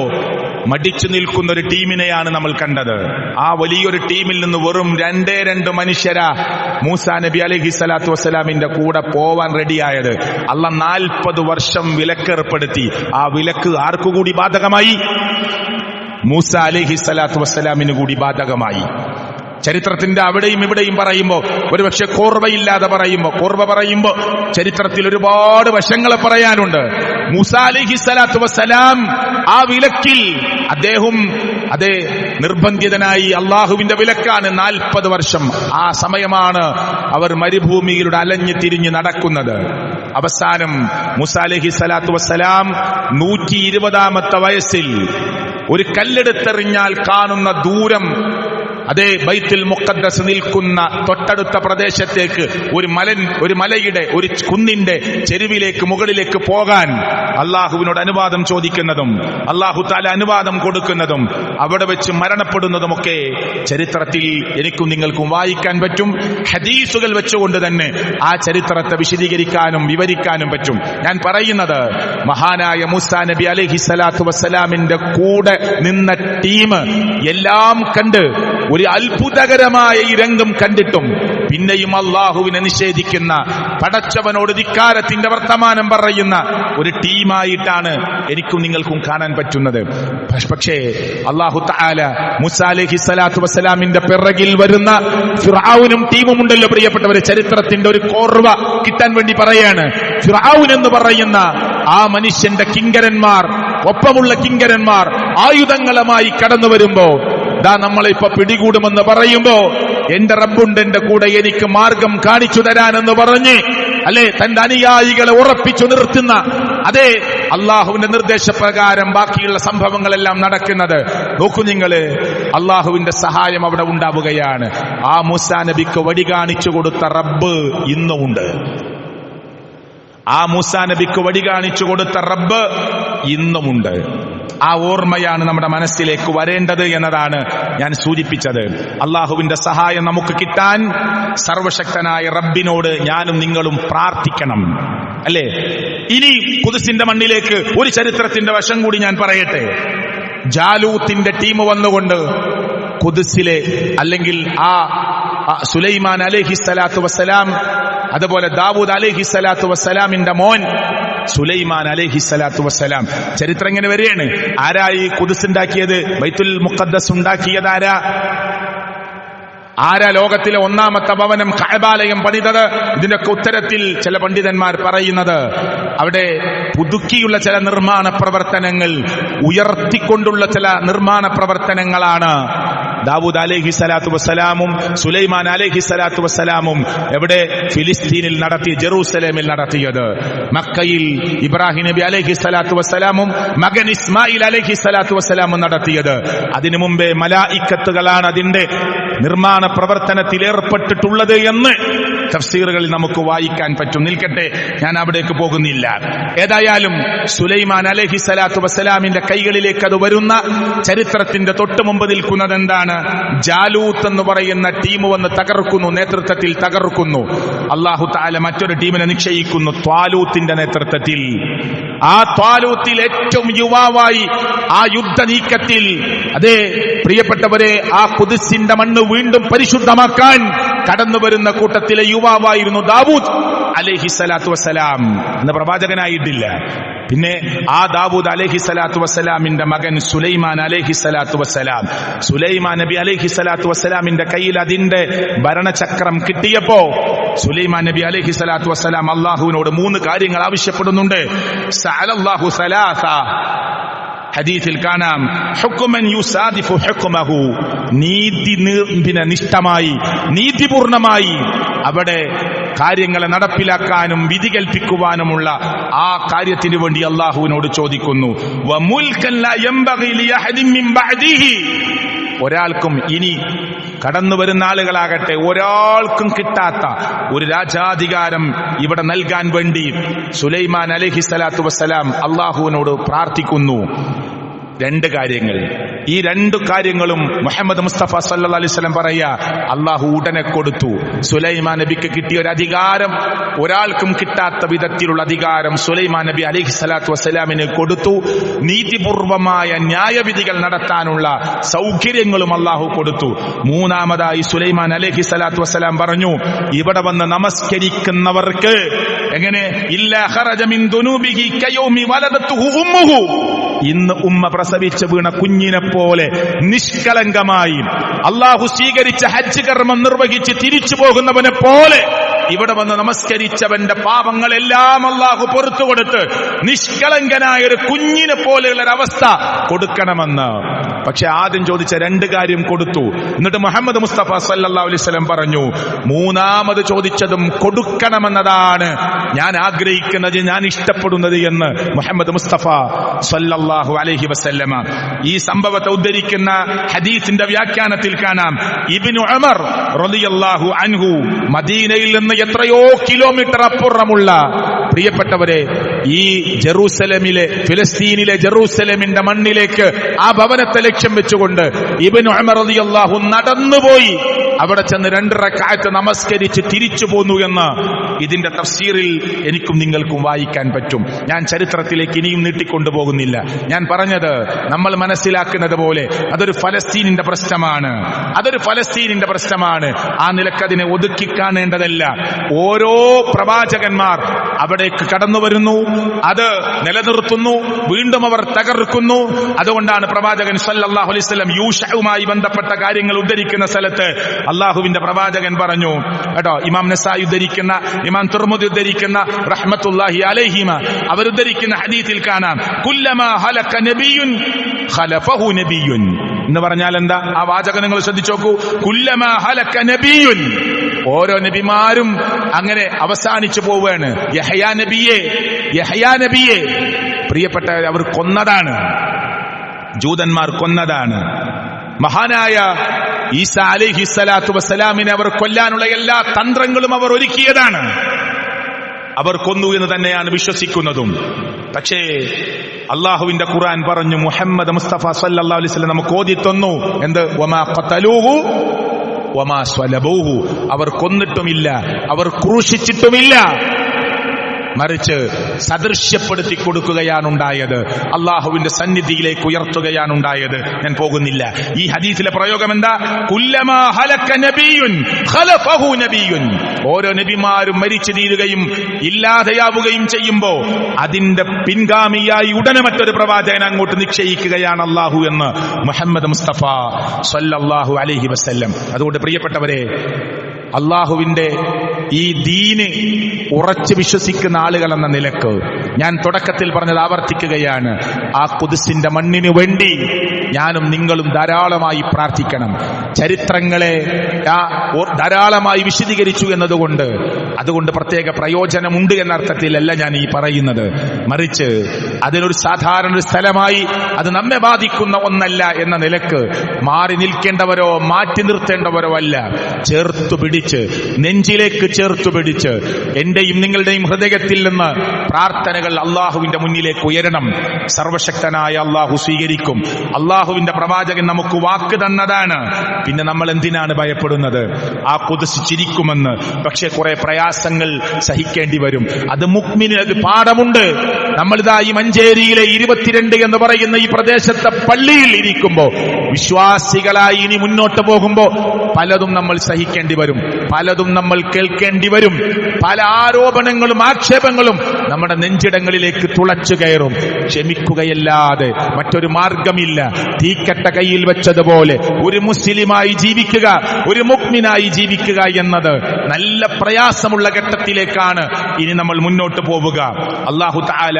മടിച്ചു നിൽക്കുന്ന ഒരു ടീമിനെയാണ് നമ്മൾ കണ്ടത്. ആ വലിയൊരു ടീമിൽ നിന്ന് വെറും 2 മനുഷ്യരാ മൂസാ നബി അലൈഹിസ്സലാത്തു വസ്സലാമിന്റെ കൂടെ പോവാൻ റെഡിയായത്. അല്ലാഹ് 40 വർഷം വിലക്കേർപ്പെടുത്തി. ആ വിലക്ക് ആർക്കുകൂടി ബാധകമായി? മൂസാ അലൈഹിസ്സലാത്തു വസ്സലാമിന് കൂടി ബാധകമായി. ചരിത്രത്തിന്റെ അവിടെയും ഇവിടെയും പറയുമ്പോ, ഒരുപക്ഷെ കോർവയില്ലാതെ പറയുമ്പോ ചരിത്രത്തിൽ ഒരുപാട് വശങ്ങൾ പറയാനുണ്ട്. മൂസാ അലൈഹിസ്സലാത്തു വസ്സലാം ആ വിലക്കിൽ അദ്ദേഹം നിർബന്ധിതനായി. അള്ളാഹുവിന്റെ വിലക്കാണ് 40 വർഷം. ആ സമയമാണ് അവർ മരുഭൂമിയിലൂടെ അലഞ്ഞു തിരിഞ്ഞ് നടക്കുന്നത്. അവസാനം മൂസാ അലൈഹിസ്സലാത്തു വസ്സലാം 120ാമത്തെ വയസ്സിൽ ഒരു കല്ലെടുത്തെറിഞ്ഞാൽ കാണുന്ന ദൂരം അതേ ബൈത്തുൽ മുഖദ്ദസ് നിൽക്കുന്ന തൊട്ടടുത്ത പ്രദേശത്തേക്ക് ഒരു മലയുടെ ഒരു കുന്നിന്റെ ചെരുവിലേക്ക് മുകളിലേക്ക് പോകാൻ അള്ളാഹുവിനോട് അനുവാദം ചോദിക്കുന്നതും അള്ളാഹു തആല അനുവാദം കൊടുക്കുന്നതും അവിടെ വെച്ച് മരണപ്പെടുന്നതുമൊക്കെ ചരിത്രത്തിൽ എനിക്കും നിങ്ങൾക്കും വായിക്കാൻ പറ്റും. ഹദീസുകൾ വെച്ചുകൊണ്ട് തന്നെ ആ ചരിത്രത്തെ വിശദീകരിക്കാനും വിവരിക്കാനും പറ്റും. ഞാൻ പറയുന്നത് മഹാനായ മൂസാ നബി അലൈഹിസ്സലാത്തു വസ്സലാമിന്റെ കൂടെ നിന്ന ടീം എല്ലാം കണ്ട് ഒരു അത്ഭുതകരമായ ഈ രംഗം കണ്ടിട്ടും പിന്നെയും അള്ളാഹുവിനെ നിഷേധിക്കുന്ന, പടച്ചവനോട് ധിക്കാരത്തിന്റെ വർത്തമാനം പറയുന്ന ഒരു ടീമായിട്ടാണ് എനിക്കും നിങ്ങൾക്കും കാണാൻ പറ്റുന്നത്. പക്ഷേ അള്ളാഹു തആല മൂസാ അലൈഹിസ്സലാത്തു വസ്സലാമിന്റെ പിറകിൽ വരുന്ന ഫിർഔനും ടീമും ഉണ്ടല്ലോ പ്രിയപ്പെട്ടവരെ. ചരിത്രത്തിന്റെ ഒരു കോർവ കിട്ടാൻ വേണ്ടി പറയാണ്. ഫിർഔൻ എന്ന് പറയുന്ന ആ മനുഷ്യന്റെ കിങ്കരന്മാർ, ഒപ്പമുള്ള കിങ്കരന്മാർ ആയുധങ്ങളുമായി കടന്നു വരുമ്പോ ദാ നമ്മളെ ഇപ്പൊ പിടികൂടുമെന്ന് പറയുമ്പോ എന്റെ റബ്ബുണ്ട് എന്റെ കൂടെ, എനിക്ക് മാർഗം കാണിച്ചു തരാനെന്ന് പറഞ്ഞ് അല്ലെ തന്റെ അനുയായികളെ ഉറപ്പിച്ചു നിർത്തുന്ന അതേ അള്ളാഹുവിന്റെ നിർദ്ദേശപ്രകാരം ബാക്കിയുള്ള സംഭവങ്ങളെല്ലാം നടക്കുന്നത് നോക്കൂ നിങ്ങൾ. അള്ളാഹുവിന്റെ സഹായം അവിടെ ഉണ്ടാവുകയാണ്. ആ മൂസാ നബിക്ക് വഴി കാണിച്ചു കൊടുത്ത റബ്ബ് ഇന്നുമുണ്ട്. ആ മൂസാ നബിക്ക് വഴി കാണിച്ചു കൊടുത്ത റബ്ബ് ഇന്നുമുണ്ട്. ആ ഓർമ്മയാണ് നമ്മുടെ മനസ്സിലേക്ക് വരേണ്ടത് എന്നതാണ് ഞാൻ സൂചിപ്പിച്ചത്. അള്ളാഹുവിന്റെ സഹായം നമുക്ക് കിട്ടാൻ സർവശക്തനായ റബ്ബിനോട് ഞാനും നിങ്ങളും പ്രാർത്ഥിക്കണം, അല്ലേ? ഇനി ഖുദ്സിന്റെ മണ്ണിലേക്ക് ഒരു ചരിത്രത്തിന്റെ വശം കൂടി ഞാൻ പറയട്ടെ. ജാലൂത്തിന്റെ ടീം വന്നുകൊണ്ട് ഖുദ്സിലെ അല്ലെങ്കിൽ ആ സുലൈമാൻ അലൈഹിസ്സലാത്തു വസ്സലാം, അതുപോലെ ദാവൂദ് അലൈഹിസ്സലാത്തു വസ്സലാമിന്റെ മോൻ സുലൈമാൻ അലൈഹിസ്സലാത്തു വസ്സലാം. ചരിത്രം ഇങ്ങനെ വരികയാണ്. ആരാ ഈ ഖുദ്സ് ഉണ്ടാക്കിയത്? ബൈത്തുൽ മുഖദ്ദസ് ഉണ്ടാക്കിയത് ആരാ? ലോകത്തിലെ ഒന്നാമത്തെ ഭവനം കഅബാലയം പണിതത്? ഇതിനൊക്കെ ഉത്തരത്തിൽ ചില പണ്ഡിതന്മാർ പറയുന്നത് അവിടെ പുതുക്കിയുള്ള ചില നിർമ്മാണ പ്രവർത്തനങ്ങൾ, ഉയർത്തിക്കൊണ്ടുള്ള ചില നിർമ്മാണ പ്രവർത്തനങ്ങളാണ് ദാവൂദ് അലൈഹിസ്സലാത്തു വസ്സലാമും സുലൈമാൻ അലൈഹിസ്സലാത്തു വസ്സലാമും എവിടെ? ഫിലിസ്തീനിൽ നടത്തി, ജെറൂസലേമിൽ നടത്തിയത്. മക്കയിൽ ഇബ്രാഹിം നബി അലൈഹിസ്സലാത്തു വസ്സലാമും മകൻ ഇസ്മായിൽ അലൈഹിസ്സലാത്തു വസ്സലാമും നടത്തിയത്. അതിനു മുമ്പേ മലായിക്കത്തുകളാണ് അതിന്റെ നിർമ്മാണ പ്രവർത്തനത്തിൽ ഏർപ്പെട്ടിട്ടുള്ളത് എന്ന് തഫ്സീറുകളിൽ നമുക്ക് വായിക്കാൻ പറ്റും. നിൽക്കട്ടെ, ഞാൻ അവിടേക്ക് പോകുന്നില്ല. ഏതായാലും സുലൈമാൻ അലൈഹിസ്സലാത്തു വസ്സലാമിന്റെ കൈകളിലേക്ക് അത് വരുന്ന ചരിത്രത്തിന്റെ തൊട്ട് മുമ്പ് നിൽക്കുന്നത് എന്താണ്? ജാലൂത്ത് എന്ന് പറയുന്ന ടീം വന്ന് തകർക്കുന്നു, നേതൃത്വത്തിൽ തകർക്കുന്നു. അല്ലാഹു തആല മറ്റൊരു ടീമിനെ നിശ്ചയിക്കുന്നു ത്വാലൂത്തിന്റെ നേതൃത്വത്തിൽ. ആ ത്വാലൂത്തിൽ ഏറ്റവും യുവാവായി ആ യുദ്ധ നീക്കത്തിൽ, അതേ പ്രിയപ്പെട്ടവരെ, ആ ഖുദ്സിന്റെ മണ്ണ് വീണ്ടും പരിശുദ്ധമാക്കാൻ കടന്നു വരുന്ന കൂട്ടത്തിലെ യുവാവായിരുന്നു ദാവൂദ് അലൈഹിസ്സലാത്തു വസ്സലാം. എന്ന പ്രവാചകനായിട്ടില്ല. പിന്നെ ആ ദാവൂദ് അലൈഹിസ്സലാത്തു വസ്സലാമിന്റെ മകൻ സുലൈമാൻ അലൈഹിസ്സലാത്തു വസ്സലാം. സുലൈമാൻ നബി അലൈഹിസ്സലാത്തു വസ്സലാമിന്റെ കയ്യിൽ അതിന്റെ ഭരണചക്രം കിട്ടിയപ്പോ സുലൈമാൻ നബി അലൈഹിസ്സലാത്തു വസ്സലാം അള്ളാഹുവിനോട് 3 കാര്യങ്ങൾ ആവശ്യപ്പെടുന്നുണ്ട്. സഅലല്ലാഹു സലാസ, ഹദീസിൽ കാണാം, ഹുക്മൻ യുസാദിഫു ഹുക്മഹു, നിഷ്ഠമായി നീതിപൂർണമായി അവിടെ കാര്യങ്ങളെ നടപ്പിലാക്കാനും വിധി കൽപ്പിക്കുവാനുമുള്ള ആ കാര്യത്തിനു വേണ്ടി അള്ളാഹുവിനോട് ചോദിക്കുന്നു. വമുൽകൻ ലാ യംബഗി ലിഅഹദിൻ മിൻ ബഅദിഹി, ഒരാൾക്കും ഇനി കടന്നു വരുന്ന ആളുകളാകട്ടെ ഒരാൾക്കും കിട്ടാത്ത ഒരു രാജാധികാരം ഇവിടെ നൽകാൻ വേണ്ടി സുലൈമാൻ അലൈഹിസ്സലാത്തു വസ്സലാം അള്ളാഹുവിനോട് പ്രാർത്ഥിക്കുന്നു. 2 കാര്യങ്ങൾ. ഈ 2 കാര്യങ്ങളും മുഹമ്മദ് മുസ്തഫ സല്ലല്ലാഹു അലൈഹി വസല്ലം പറയാ അള്ളാഹു ഉടനെ കൊടുത്തു. സുലൈമാൻ നബിക്ക് കിട്ടിയ ഒരു അധികാരം, ഒരാൾക്കും കിട്ടാത്ത വിധത്തിലുള്ള അധികാരം സുലൈമാൻ നബി അലൈഹിസ്സലാത്തു വസ്സലാമിന് കൊടുത്തു. നീതിപൂർവമായ ന്യായവിധികൾ നടത്താനുള്ള സൗകര്യങ്ങളും അള്ളാഹു കൊടുത്തു. 3-മതായി സുലൈമാൻ അലൈഹിസ്സലാത്തു വസ്സലാം പറഞ്ഞു, ഇവിടെ വന്ന് നമസ്കരിക്കുന്നവർക്ക് എങ്ങനെ ഇല്ലാ ഖറജ മിൻ ദുനൂബിഹി കയൗമി വലദതുഹു ഉമ്മുഹു, ഇന്ന് ഉമ്മ പ്രസവിച്ച് വീണ കുഞ്ഞിനെ പോലെ നിഷ്കളങ്കമായി അള്ളാഹു സ്വീകരിച്ച ഹജ്ജ് കർമ്മം നിർവഹിച്ച് തിരിച്ചു പോകുന്നവനെ പോലെ ഇവിടെ വന്ന് നമസ്കരിച്ചവന്റെ പാപങ്ങളെല്ലാം അള്ളാഹു പുറത്തു കൊടുത്ത് നിഷ്കളങ്കനായ ഒരു കുഞ്ഞിനെ പോലെയുള്ള ഒരവസ്ഥ കൊടുക്കണമെന്ന്. പക്ഷെ ആദ്യം ചോദിച്ച 2 കാര്യം കൊടുത്തു. എന്നിട്ട് മുഹമ്മദ് മുസ്തഫ സല്ലല്ലാഹു അലൈഹി വസല്ലം പറഞ്ഞു, മൂന്നാമത് ചോദിച്ചതും കൊടുക്കണമെന്നതാണ് ഞാൻ ആഗ്രഹിക്കുന്നത്, ഞാൻ ഇഷ്ടപ്പെടുന്നത് എന്ന് മുഹമ്മദ് മുസ്തഫ സല്ലല്ലാഹു അലൈഹി വസല്ലമ. ഈ സംഭവത്തെ ഉദ്ധരിക്കുന്ന ഹദീസിന്റെ വ്യാഖ്യാനത്തിൽ കാണാം, ഇബ്നു ഉമർ റളിയല്ലാഹു അൻഹു മദീനയിൽ നിന്ന് എത്രയോ കിലോമീറ്റർ അപ്പുറമുള്ള, പ്രിയപ്പെട്ടവരെ, ഈ ജെറൂസലമിലെ, ഫിലിസ്തീനിലെ ജെറൂസലമിന്റെ മണ്ണിലേക്ക് ആ ഭവനത്തെ ലക്ഷ്യം വെച്ചുകൊണ്ട് ഇബ്നു ഉമർ റളിയല്ലാഹു നടന്നുപോയി അവിടെ ചെന്ന് 2 റക്അത്ത് നമസ്കരിച്ച് തിരിച്ചു പോന്നു എന്ന് ഇതിന്റെ തഫ്സീറിൽ എനിക്കും നിങ്ങൾക്കും വായിക്കാൻ പറ്റും. ഞാൻ ചരിത്രത്തിലേക്ക് ഇനിയും നീട്ടിക്കൊണ്ടുപോകുന്നില്ല. ഞാൻ പറഞ്ഞത് നമ്മൾ മനസ്സിലാക്കുന്നത് പോലെ അതൊരു ഫലസ്തീനിന്റെ പ്രശ്നമാണ്, അതൊരു ഫലസ്തീനിന്റെ പ്രശ്നമാണ്. ആ നിലക്കതിനെ ഒതുക്കി കാണേണ്ടതല്ല. ഓരോ പ്രവാചകന്മാർ അവിടേക്ക് കടന്നു വരുന്നു, അത് നിലനിർത്തുന്നു, വീണ്ടും അവർ തകർക്കുന്നു. അതുകൊണ്ടാണ് പ്രവാചകൻ സല്ലല്ലാഹു അലൈഹി വസല്ലം യൂശഉമായി ബന്ധപ്പെട്ട കാര്യങ്ങൾ ഉദ്ധരിക്കുന്ന സ്ഥലത്ത് അള്ളാഹുവിന്റെ പ്രവാചകൻ പറഞ്ഞു കേട്ടോ. ഇമാം നസായി ഉദ്ധരിക്കുന്ന, ഇമാം തുർമുദി ഉദ്ധരിക്കുന്ന റഹ്മത്തുള്ളാഹി അലൈഹിമ അവരുദ്ധരിക്കുന്ന ഹദീസിൽ കാണാം, കുല്ലമാ ഹലക നബിയുൻ ഖലഫഹു നബിയുൻ എന്ന് പറഞ്ഞാൽ എന്താ? ആ വാചകം നിങ്ങൾ ശ്രദ്ധിച്ചു നോക്കൂ. കുല്ലമാ ഹലക നബിയുൻ, ഓരോ നബിമാരും അങ്ങനെ അവസാനിച്ചു പോവുകയാണ്. യഹ്യാ നബിയെ പ്രിയപ്പെട്ട അവർ കൊന്നതാണ്, ജൂതന്മാർ കൊന്നതാണ്. മഹാനായ ഈസാ അലൈഹി സ്വലാത്തു വസ്സലാമിനെ അവർ കൊല്ലാനുള്ള എല്ലാ തന്ത്രങ്ങളും അവർ ഒരുക്കിയതാണ്. അവർ കൊന്നു എന്ന് തന്നെയാണ് വിശ്വസിക്കുന്നതും. പക്ഷേ അള്ളാഹുവിന്റെ ഖുർആൻ പറഞ്ഞു, മുഹമ്മദ് മുസ്തഫ സല്ലല്ലാഹു അലൈഹി വസല്ലം നമുക്ക് ഓതി തന്നു എന്ത്? വമാ ഖതലൂഹു വമാ സ്വലബൂഹു, അവർ കൊന്നിട്ടുമില്ല, അവർ ക്രൂശിച്ചിട്ടുമില്ല, മറിച്ച് സദൃശ്യപ്പെടുത്തി കൊടുക്കുകയാണ് ഉണ്ടായത്, അള്ളാഹുവിന്റെ സന്നിധിയിലേക്ക് ഉയർത്തുകയാണ് ഉണ്ടായത്. ഞാൻ പോകുന്നില്ല. ഈ ഹദീസിലെ പ്രയോഗം എന്താ? കുല്ലമാ ഹലക നബിയുൻ ഖലഫഹു നബിയുൻ, ഓരോ നബിമാരും മരിച്ചു തീരുകയും ഇല്ലാതെയാവുകയും ചെയ്യുമ്പോ അതിന്റെ പിൻഗാമിയായി ഉടനെ മറ്റൊരു പ്രവാചകൻ അങ്ങോട്ട് നിശ്ചയിക്കുകയാണ് അള്ളാഹു എന്ന് മുഹമ്മദ് മുസ്തഫ സല്ലല്ലാഹു അലൈഹി വസല്ലം. അതുകൊണ്ട് പ്രിയപ്പെട്ടവരെ, അള്ളാഹുവിന്റെ ഈ ദീന് ഉറച്ചു വിശ്വസിക്കുന്ന ആളുകൾ എന്ന നിലക്ക് ഞാൻ തുടക്കത്തിൽ പറഞ്ഞത് ആവർത്തിക്കുകയാണ്. ആ ഖുദ്സിന്റെ മണ്ണിനു വേണ്ടി ഞാനും നിങ്ങളും ധാരാളമായി പ്രാർത്ഥിക്കണം. ചരിത്രങ്ങളെ ധാരാളമായി വിശദീകരിച്ചു എന്നതുകൊണ്ട് അതുകൊണ്ട് പ്രത്യേക പ്രയോജനമുണ്ട് എന്ന അർത്ഥത്തിലല്ല ഞാൻ ഈ പറയുന്നത്. മറിച്ച് അതിനൊരു സാധാരണ ഒരു സ്ഥലമായി അത് നമ്മെ ബാധിക്കുന്ന ഒന്നല്ല എന്ന നിലക്ക് മാറി നിൽക്കേണ്ടവരോ മാറ്റി നിർത്തേണ്ടവരോ അല്ല, ചേർത്തു പിടിച്ച്, നെഞ്ചിലേക്ക് ചേർത്തു പിടിച്ച് എന്റെയും നിങ്ങളുടെയും ഹൃദയത്തിൽ നിന്ന് പ്രാർത്ഥനകൾ അള്ളാഹുവിന്റെ മുന്നിലേക്ക് ഉയരണം. സർവശക്തനായ അള്ളാഹു സ്വീകരിക്കും. അള്ളാഹുവിന്റെ പ്രവാചകൻ നമുക്ക് വാക്ക് തന്നതാണ്. പിന്നെ നമ്മൾ എന്തിനാണ് ഭയപ്പെടുന്നത്? ആ ഖുദ്സ് ചിരിക്കുമെന്ന്. പക്ഷെ കുറെ പ്രയാസങ്ങൾ സഹിക്കേണ്ടി വരും. അത് മുഅ്മിന് അത് പാഠമുണ്ട്. നമ്മളിതാ ഈ മഞ്ചേരിയിലെ 22 എന്ന് പറയുന്ന ഈ പ്രദേശത്തെ പള്ളിയിൽ ഇരിക്കുമ്പോ, വിശ്വാസികളായി ഇനി മുന്നോട്ട് പോകുമ്പോ പലതും നമ്മൾ സഹിക്കേണ്ടി വരും, പലതും നമ്മൾ കേൾക്കേണ്ടി വരും. പല ആരോപണങ്ങളും ആക്ഷേപങ്ങളും നമ്മുടെ നെഞ്ചിടങ്ങളിലേക്ക് തുളച്ചു കയറും. ക്ഷമിക്കുകയല്ലാതെ മറ്റൊരു മാർഗമില്ല. തീക്കട്ട കയ്യിൽ വെച്ചതുപോലെ ഒരു മുസ്ലിമായി ജീവിക്കുക, ഒരു മുഅ്മിനായി ജീവിക്കുക എന്നത് നല്ല പ്രയാസമുള്ള ഘട്ടത്തിലേക്കാണ് ഇനി നമ്മൾ മുന്നോട്ട് പോവുക. അല്ലാഹു തആല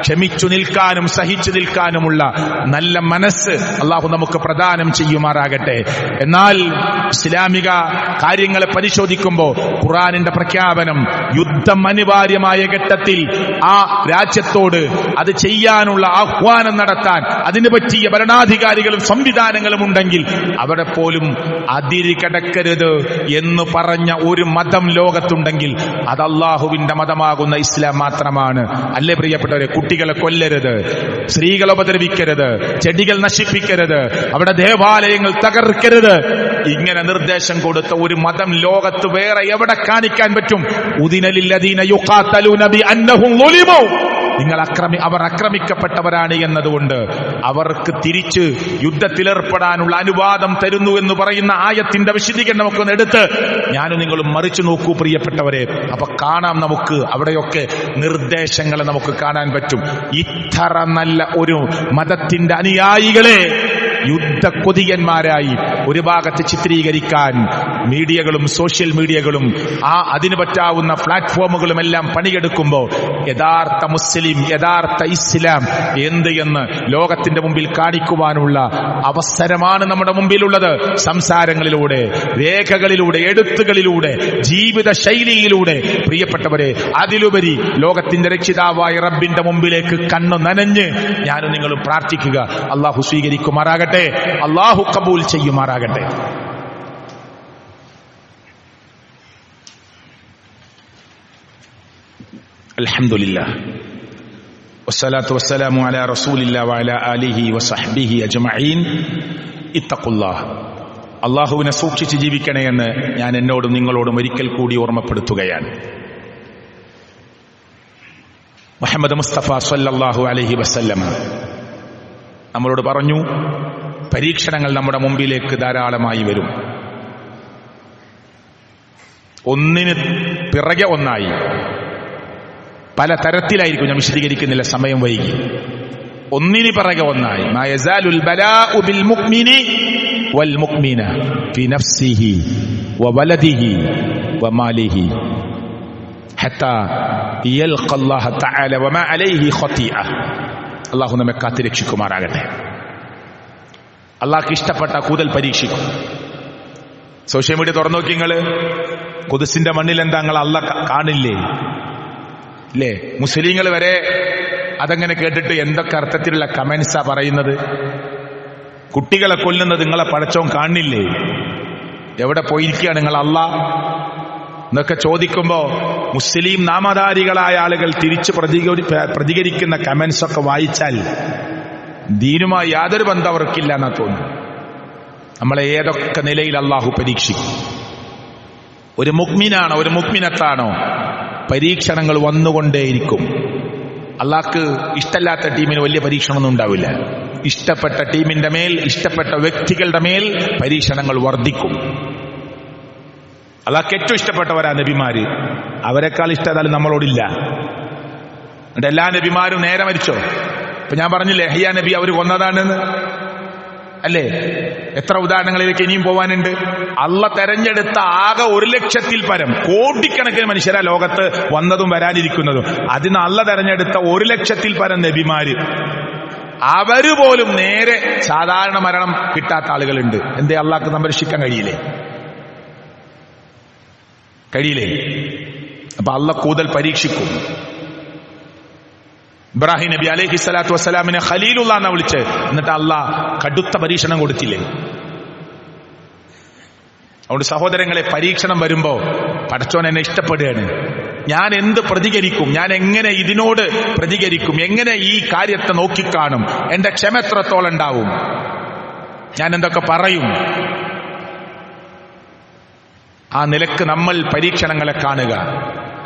ക്ഷമിച്ചു നിൽക്കാനും സഹിച്ചു നിൽക്കാനുമുള്ള നല്ല മനസ്സ് അല്ലാഹു നമുക്ക് പ്രദാനം ചെയ്യുമാറാകട്ടെ. എന്നാൽ ഇസ്ലാമിക കാര്യങ്ങളെ പരിശോധിക്കുമ്പോൾ ഖുർആനിന്റെ പ്രഖ്യാപനം, യുദ്ധം അനിവാര്യമായ ഘട്ടത്തിൽ ആ രാജ്യത്തോട് അത് ചെയ്യാനുള്ള ആഹ്വാനം നടത്താൻ അതിന് പറ്റിയ ഭരണാധികാരികളും സംവിധാനങ്ങളും ഉണ്ടെങ്കിൽ അവിടെ പോലും അതിര് കടക്കരുത് എന്ന് പറഞ്ഞ ഒരു മതം ലോകത്തുണ്ടെങ്കിൽ അത് അള്ളാഹുവിന്റെ മതമാകുന്ന ഇസ്ലാം മാത്രമാണ്. അല്ലേ പ്രിയപ്പെട്ടവരെ? കുട്ടികളെ കൊല്ലരുത്, സ്ത്രീകളെ ഉപദ്രവിക്കരുത്, ചെടികൾ നശിപ്പിക്കരുത്, അവിടെ ദേവാലയങ്ങൾ തകർക്കരുത്, ഇങ്ങനെ നിർദ്ദേശം കൊടുത്ത ഒരു മതം ലോകത്ത് വേറെ എവിടെ കാണിക്കാൻ പറ്റും? ഉദിനലില്ലദീന യുഖാതലൂന ബിഅന്നഹും ളുലിമു, അവർ ആക്രമിക്കപ്പെട്ടവരാണ് എന്നതുകൊണ്ട് അവർക്ക് തിരിച്ച് യുദ്ധത്തിലേർപ്പെടാനുള്ള അനുവാദം തരുന്നു എന്ന് പറയുന്ന ആയത്തിന്റെ വിശദീകരണം നമുക്ക് എടുത്ത് ഞാനും നിങ്ങളും മറിച്ചു നോക്കൂ പ്രിയപ്പെട്ടവരെ. അപ്പൊ കാണാം നമുക്ക് അവിടെയൊക്കെ നിർദ്ദേശങ്ങളെ നമുക്ക് കാണാൻ പറ്റും. ഇത്ര നല്ല ഒരു മതത്തിന്റെ അനുയായികളെ യുദ്ധക്കൊതിയന്മാരായി ഒരു ഭാഗത്ത് ചിത്രീകരിക്കാൻ മീഡിയകളും സോഷ്യൽ മീഡിയകളും അതിന് പറ്റാവുന്ന പ്ലാറ്റ്ഫോമുകളുമെല്ലാം പണിയെടുക്കുമ്പോൾ യഥാർത്ഥ മുസ്ലിം, യഥാർത്ഥ ഇസ്ലാം എന്ത് എന്ന് ലോകത്തിന്റെ മുമ്പിൽ കാണിക്കുവാനുള്ള അവസരമാണ് നമ്മുടെ മുമ്പിലുള്ളത്. സംസാരങ്ങളിലൂടെ, രേഖകളിലൂടെ, എഴുത്തുകളിലൂടെ, ജീവിത ശൈലിയിലൂടെ. പ്രിയപ്പെട്ടവരെ, അതിലുപരി ലോകത്തിന്റെ രക്ഷിതാവായ റബ്ബിന്റെ മുമ്പിലേക്ക് കണ്ണു നനഞ്ഞ് ഞാനും നിങ്ങളും പ്രാർത്ഥിക്കുക. അള്ളാഹു സ്വീകരിക്കുമാറാകട്ടെ, അള്ളാഹു കബൂൽ ചെയ്യുമാറാകട്ടെ. അൽഹംദുലില്ലാഹ് വസ്സലാത്തു വസ്സലാമു അലാ റസൂലില്ലാഹി വഅലാ ആലിഹി വസഹ്ബിഹി അജ്മഈൻ. ഇത്തഖുല്ലാഹ്. അള്ളാഹുവിനെ സൂക്ഷിച്ച് ജീവിക്കണേ എന്ന് ഞാൻ എന്നോടും നിങ്ങളോടും ഒരിക്കൽ കൂടി ഓർമ്മപ്പെടുത്തുകയാണ്. മുഹമ്മദ് മുസ്തഫ സ്വല്ലല്ലാഹു അലൈഹി വസല്ലം നമ്മളോട് പറഞ്ഞു, പരീക്ഷണങ്ങൾ നമ്മുടെ മുമ്പിലേക്ക് ധാരാളമായി വരും. ഒന്നിന് പിറകെ ഒന്നായി, പല തരത്തിലായിരിക്കും. ഞാൻ വിശദീകരിക്കുന്നില്ല, സമയം വൈകി. ഒന്നിന് പിറകെ ഒന്നായി. മാ യസാലുൽ ബലാഉ ബിൽ മുഅ്മിനി വൽ മുഅ്മിന ഫി നഫ്സിഹി വവലദിഹി വമാലിഹി ഹത്താ യൽഖ അല്ലാഹ തആല വമാ അലൈഹി ഖതീഅ. അല്ലാഹു നമ്മെ കാത്തുരക്ഷിക്കുമാറാകട്ടെ. അള്ളാഹ്ക്ക് ഇഷ്ടപ്പെട്ട കൂടുതൽ പരീക്ഷിക്കും. സോഷ്യൽ മീഡിയ തുറന്നു നോക്കി നിങ്ങൾ. ഖുദ്സിന്റെ മണ്ണിൽ എന്താ നിങ്ങൾ അള്ളാഹ് കാണില്ലേ? ഇല്ലേ? മുസ്ലിങ്ങൾ വരെ അതങ്ങനെ കേട്ടിട്ട് എന്തൊക്കെ അർത്ഥത്തിലുള്ള കമന്റ്സാ പറയുന്നത്. കുട്ടികളെ കൊല്ലുന്നത് നിങ്ങളെ പടച്ചോൻ കാണില്ലേ? എവിടെ പോയിരിക്കുകയാണ് നിങ്ങൾ അള്ളാഹ് എന്നൊക്കെ ചോദിക്കുമ്പോ മുസ്ലിം നാമധാരികളായ ആളുകൾ തിരിച്ച് പ്രതികരിക്കുന്ന കമന്റ്സ് ഒക്കെ വായിച്ചാൽ ദീനുമായി യാതൊരു ബന്ധം അവർക്കില്ല എന്നാ തോന്നുന്നു. നമ്മളെ ഏതൊക്കെ നിലയിൽ അള്ളാഹു പരീക്ഷിക്കും. ഒരു മുഅ്മിനാണോ ഒരു മുഅ്മിനത്താണോ, പരീക്ഷണങ്ങൾ വന്നുകൊണ്ടേയിരിക്കും. അള്ളാഹ്ക്ക് ഇഷ്ടമില്ലാത്ത ടീമിന് വലിയ പരീക്ഷണമൊന്നും ഉണ്ടാവില്ല. ഇഷ്ടപ്പെട്ട ടീമിന്റെ മേൽ, ഇഷ്ടപ്പെട്ട വ്യക്തികളുടെ മേൽ പരീക്ഷണങ്ങൾ വർദ്ധിക്കും. അള്ളാഹ്ക്ക് ഏറ്റവും ഇഷ്ടപ്പെട്ടവരാ നബിമാര്. അവരെക്കാൾ ഇഷ്ടം നമ്മളോടില്ല. എന്നിട്ട് എല്ലാ നബിമാരും നേരെ മരിച്ചോ? ഇപ്പൊ ഞാൻ പറഞ്ഞില്ലേ, യഹ്യാ നബി അവർ കൊന്നതാണെന്ന് അല്ലേ? എത്ര ഉദാഹരണങ്ങളിലേക്ക് ഇനിയും പോവാനുണ്ട്. അള്ളാഹ് തെരഞ്ഞെടുത്ത ആകെ 1,00,000-ൽ പരം കോടിക്കണക്കിന് മനുഷ്യരാ ലോകത്ത് വന്നതും വരാനിരിക്കുന്നതും. അതിന് അള്ളാഹ് തെരഞ്ഞെടുത്ത 1,00,000-ൽ പരം നബിമാര്, അവര് പോലും നേരെ സാധാരണ മരണം കിട്ടാത്ത ആളുകളുണ്ട്. എന്തേ? അള്ളാഹ്ക്ക് സംരക്ഷിക്കാൻ കഴിയില്ലേ? അപ്പൊ അള്ളാഹ് കൂടുതൽ പരീക്ഷിക്കും. ഇബ്രാഹിം നബി അലൈഹി സ്വലാത്തു വസ്സലാമിനെ ഖലീലുള്ളാഹ് എന്നാ വിളിച്ച്. എന്നിട്ട് അള്ളാഹ് കടുത്ത പരീക്ഷണം കൊടുത്തില്ലേ? അതുകൊണ്ട് സഹോദരങ്ങളെ, പരീക്ഷണം വരുമ്പോ പടച്ചോൻ എന്നെ ഇഷ്ടപ്പെടുകയാണ്. ഞാൻ എന്ത് പ്രതികരിക്കും? ഞാൻ എങ്ങനെ ഇതിനോട് പ്രതികരിക്കും? എങ്ങനെ ഈ കാര്യത്തെ നോക്കിക്കാണും? എന്റെ ക്ഷമ എത്രത്തോളം ഉണ്ടാവും? ഞാൻ എന്തൊക്കെ പറയും? ആ നിലക്ക് നമ്മൾ പരീക്ഷണങ്ങളെ കാണുക.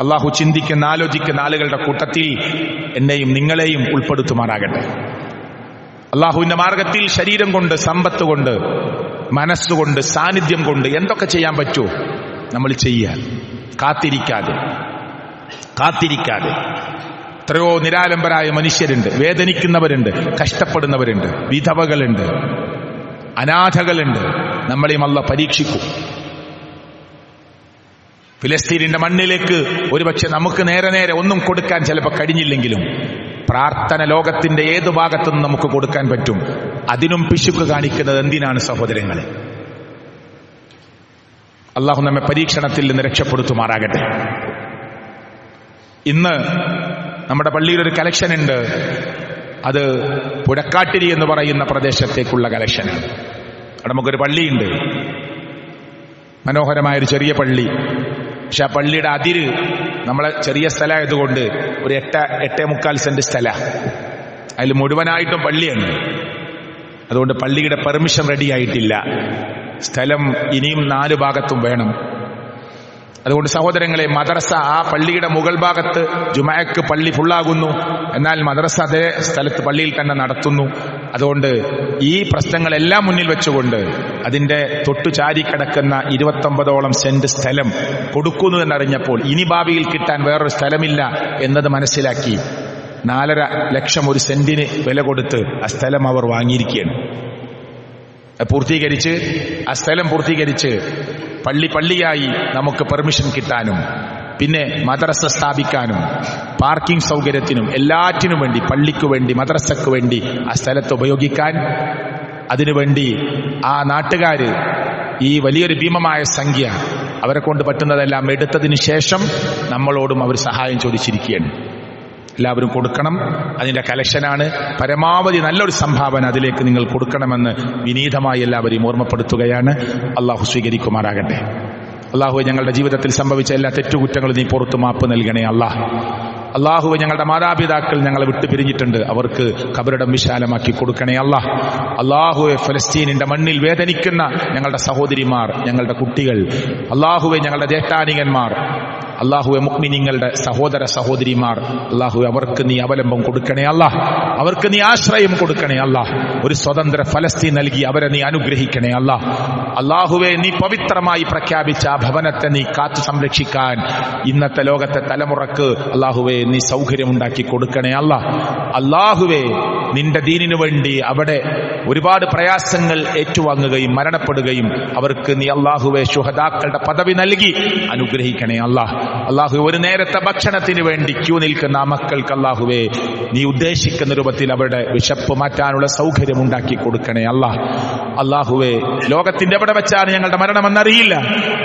അള്ളാഹു ചിന്തിക്കുന്ന, ആലോചിക്കുന്ന ആളുകളുടെ കൂട്ടത്തിൽ എന്നെയും നിങ്ങളെയും ഉൾപ്പെടുത്തുമാറാകട്ടെ. അള്ളാഹുവിന്റെ മാർഗത്തിൽ ശരീരം കൊണ്ട്, സമ്പത്ത് കൊണ്ട്, മനസ്സുകൊണ്ട്, സാന്നിധ്യം കൊണ്ട് എന്തൊക്കെ ചെയ്യാൻ പറ്റുമോ നമ്മൾ ചെയ്യാൻ. കാത്തിരിക്കാതെ. എത്രയോ നിരാലംബരായ മനുഷ്യരുണ്ട്, വേദനിക്കുന്നവരുണ്ട്, കഷ്ടപ്പെടുന്നവരുണ്ട്, വിധവകളുണ്ട്, അനാഥകളുണ്ട്. നമ്മളെയും അള്ളാഹ് പരീക്ഷിക്കും. ഫിലിസ്തീനിന്റെ മണ്ണിലേക്ക് ഒരുപക്ഷെ നമുക്ക് നേരെ ഒന്നും കൊടുക്കാൻ ചിലപ്പോൾ കഴിഞ്ഞില്ലെങ്കിലും പ്രാർത്ഥന ലോകത്തിന്റെ ഏതു ഭാഗത്തുനിന്ന് നമുക്ക് കൊടുക്കാൻ പറ്റും. അതിനും പിശുക്ക് കാണിക്കുന്നത് എന്തിനാണ് സഹോദരങ്ങളെ? അള്ളാഹു നമ്മെ പരീക്ഷണത്തിൽ നിന്ന് രക്ഷപ്പെടുത്തുമാറാകട്ടെ. ഇന്ന് നമ്മുടെ പള്ളിയിൽ ഒരു കലക്ഷൻ ഉണ്ട്. അത് പുഴക്കാട്ടിരി എന്ന് പറയുന്ന പ്രദേശത്തേക്കുള്ള കലക്ഷൻ. അവിടെ നമുക്കൊരു പള്ളിയുണ്ട്, മനോഹരമായൊരു ചെറിയ പള്ളി. പക്ഷെ ആ പള്ളിയുടെ അതിര് നമ്മളെ ചെറിയ സ്ഥലമായതുകൊണ്ട് ഒരു 8.25 സെന്റ് സ്ഥല, അതിൽ മുഴുവനായിട്ടും പള്ളിയാണ്. അതുകൊണ്ട് പള്ളിയുടെ പെർമിഷൻ റെഡിയായിട്ടില്ല. സ്ഥലം ഇനിയും 4 ഭാഗത്തും വേണം. അതുകൊണ്ട് സഹോദരങ്ങളെ, മദ്രസ ആ പള്ളിയുടെ മുകൾ ഭാഗത്ത് ജുമഅക്ക് പള്ളി ഫുള്ളാകുന്നു, എന്നാൽ മദ്രസ അതേ സ്ഥലത്ത് പള്ളിയിൽ തന്നെ നടത്തുന്നു. അതുകൊണ്ട് ഈ പ്രശ്നങ്ങളെല്ലാം മുന്നിൽ വെച്ചുകൊണ്ട് അതിന്റെ തൊട്ടു ചാരിക്കിടക്കുന്ന 29ഓളം സെന്റ് സ്ഥലം കൊടുക്കുന്നു എന്നറിഞ്ഞപ്പോൾ ഇനി ഭാവിയിൽ കിട്ടാൻ വേറൊരു സ്ഥലമില്ല എന്നത് മനസ്സിലാക്കി 4.5 ലക്ഷം ഒരു സെന്റിന് വില കൊടുത്ത് ആ സ്ഥലം അവർ വാങ്ങിയിരിക്കുകയാണ്. ആ സ്ഥലം പൂർത്തീകരിച്ച് പള്ളിയായി നമുക്ക് പെർമിഷൻ കിട്ടാനും പിന്നെ മദ്രസ സ്ഥാപിക്കാനും പാർക്കിംഗ് സൗകര്യത്തിനും എല്ലാറ്റിനും വേണ്ടി, പള്ളിക്കു വേണ്ടി, മദ്രസക്ക് വേണ്ടി ആ സ്ഥലത്ത് ഉപയോഗിക്കാൻ, അതിനുവേണ്ടി ആ നാട്ടുകാര് ഈ വലിയൊരു ഭീമമായ സംഖ്യ അവരെ കൊണ്ട് പറ്റുന്നതെല്ലാം എടുത്തതിന് ശേഷം നമ്മളോടും അവർ സഹായം ചോദിച്ചിരിക്കുകയാണ്. എല്ലാവരും കൊടുക്കണം. അതിന്റെ കലക്ഷനാണ്. പരമാവധി നല്ലൊരു സംഭാവന അതിലേക്ക് നിങ്ങൾ കൊടുക്കണമെന്ന് വിനീതമായി എല്ലാവരെയും ഓർമ്മപ്പെടുത്തുകയാണ്. അള്ളാഹു സ്വീകരിക്കുമാറാകട്ടെ. അള്ളാഹുവെ, ഞങ്ങളുടെ ജീവിതത്തിൽ സംഭവിച്ച എല്ലാ തെറ്റുകുറ്റങ്ങളും നീ പുറത്തു മാപ്പ് നൽകണേ അള്ളാഹുവെ, ഞങ്ങളുടെ മാതാപിതാക്കൾ ഞങ്ങളെ വിട്ടു പിരിഞ്ഞിട്ടുണ്ട്, അവർക്ക് ഖബറിടം വിശാലമാക്കി കൊടുക്കണേ അള്ളാഹുവെ, ഫലസ്തീനിന്റെ മണ്ണിൽ വേദനിക്കുന്ന ഞങ്ങളുടെ സഹോദരിമാർ, ഞങ്ങളുടെ കുട്ടികൾ, അള്ളാഹുവെ, ഞങ്ങളുടെ ജ്യേഷ്ഠാനികന്മാർ, അള്ളാഹുവെ, മുഅ്മിനീങ്ങളുടെ സഹോദര സഹോദരിമാർ, അള്ളാഹുവെ, അവർക്ക് നീ അവലംബം കൊടുക്കണേ അവർക്ക് നീ ആശ്രയം കൊടുക്കണേ ഒരു സ്വതന്ത്ര ഫലസ്തീൻ നൽകി അവരെ നീ അനുഗ്രഹിക്കണേ അള്ളാഹുവെ, നീ പവിത്രമായി പ്രഖ്യാപിച്ച ആ ഭവനത്തെ നീ കാത്തു സംരക്ഷിക്കാൻ ഇന്നത്തെ ലോകത്തെ തലമുറക്ക് അള്ളാഹുവെ നീ സൗകര്യമുണ്ടാക്കി കൊടുക്കണേ അള്ളാഹുവെ, നിന്റെ ദീനിനു വേണ്ടി അവിടെ ഒരുപാട് പ്രയാസങ്ങൾ ഏറ്റുവാങ്ങുകയും മരണപ്പെടുകയും അവർക്ക് നീ അള്ളാഹുവെ ശുഹദാക്കളുടെ പദവി നൽകി അനുഗ്രഹിക്കണേ അള്ളാഹു, ഒരു നേരത്തെ ഭക്ഷണത്തിന് വേണ്ടി ക്യൂ നിൽക്കുന്ന ആ മക്കൾക്ക് അള്ളാഹുവെ നീ ഉദ്ദേശിക്കുന്ന രൂപത്തിൽ അവരുടെ വിശപ്പ് മാറ്റാനുള്ള സൗകര്യം ഉണ്ടാക്കി കൊടുക്കണേ അള്ളാഹുവെ, ലോകത്തിന്റെ എവിടെ വെച്ചാണ് ഞങ്ങളുടെ മരണമെന്നറിയില്ല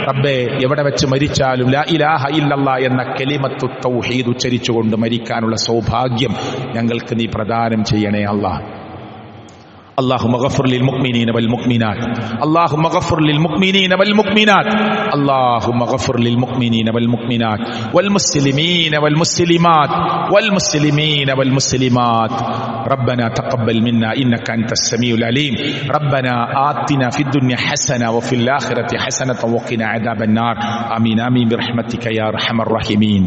റബ്ബേ. എവിടെ വെച്ച് മരിച്ചാലും ലാ ഇലാഹ ഇല്ലല്ലാഹ് എന്ന കലിമത്തു തൗഹീദ് ഉച്ചരിച്ചുകൊണ്ട് മരിക്കാനുള്ള സൗഭാഗ്യം ഞങ്ങൾക്ക് നീ പ്രദാനം ചെയ്യണേ اللهم اغفر للمؤمنين والمؤمنات اللهم اغفر للمؤمنين والمؤمنات اللهم اغفر للمؤمنين والمؤمنات والمسلمين والمسلمات والمسلمين والمسلمات ربنا تقبل منا إنك أنت السميع العليم ربنا آتنا في الدنيا حسنة وفي الآخرة حسنة وقنا عذاب النار آمين آمين برحمتك يا أرحم الراحمين.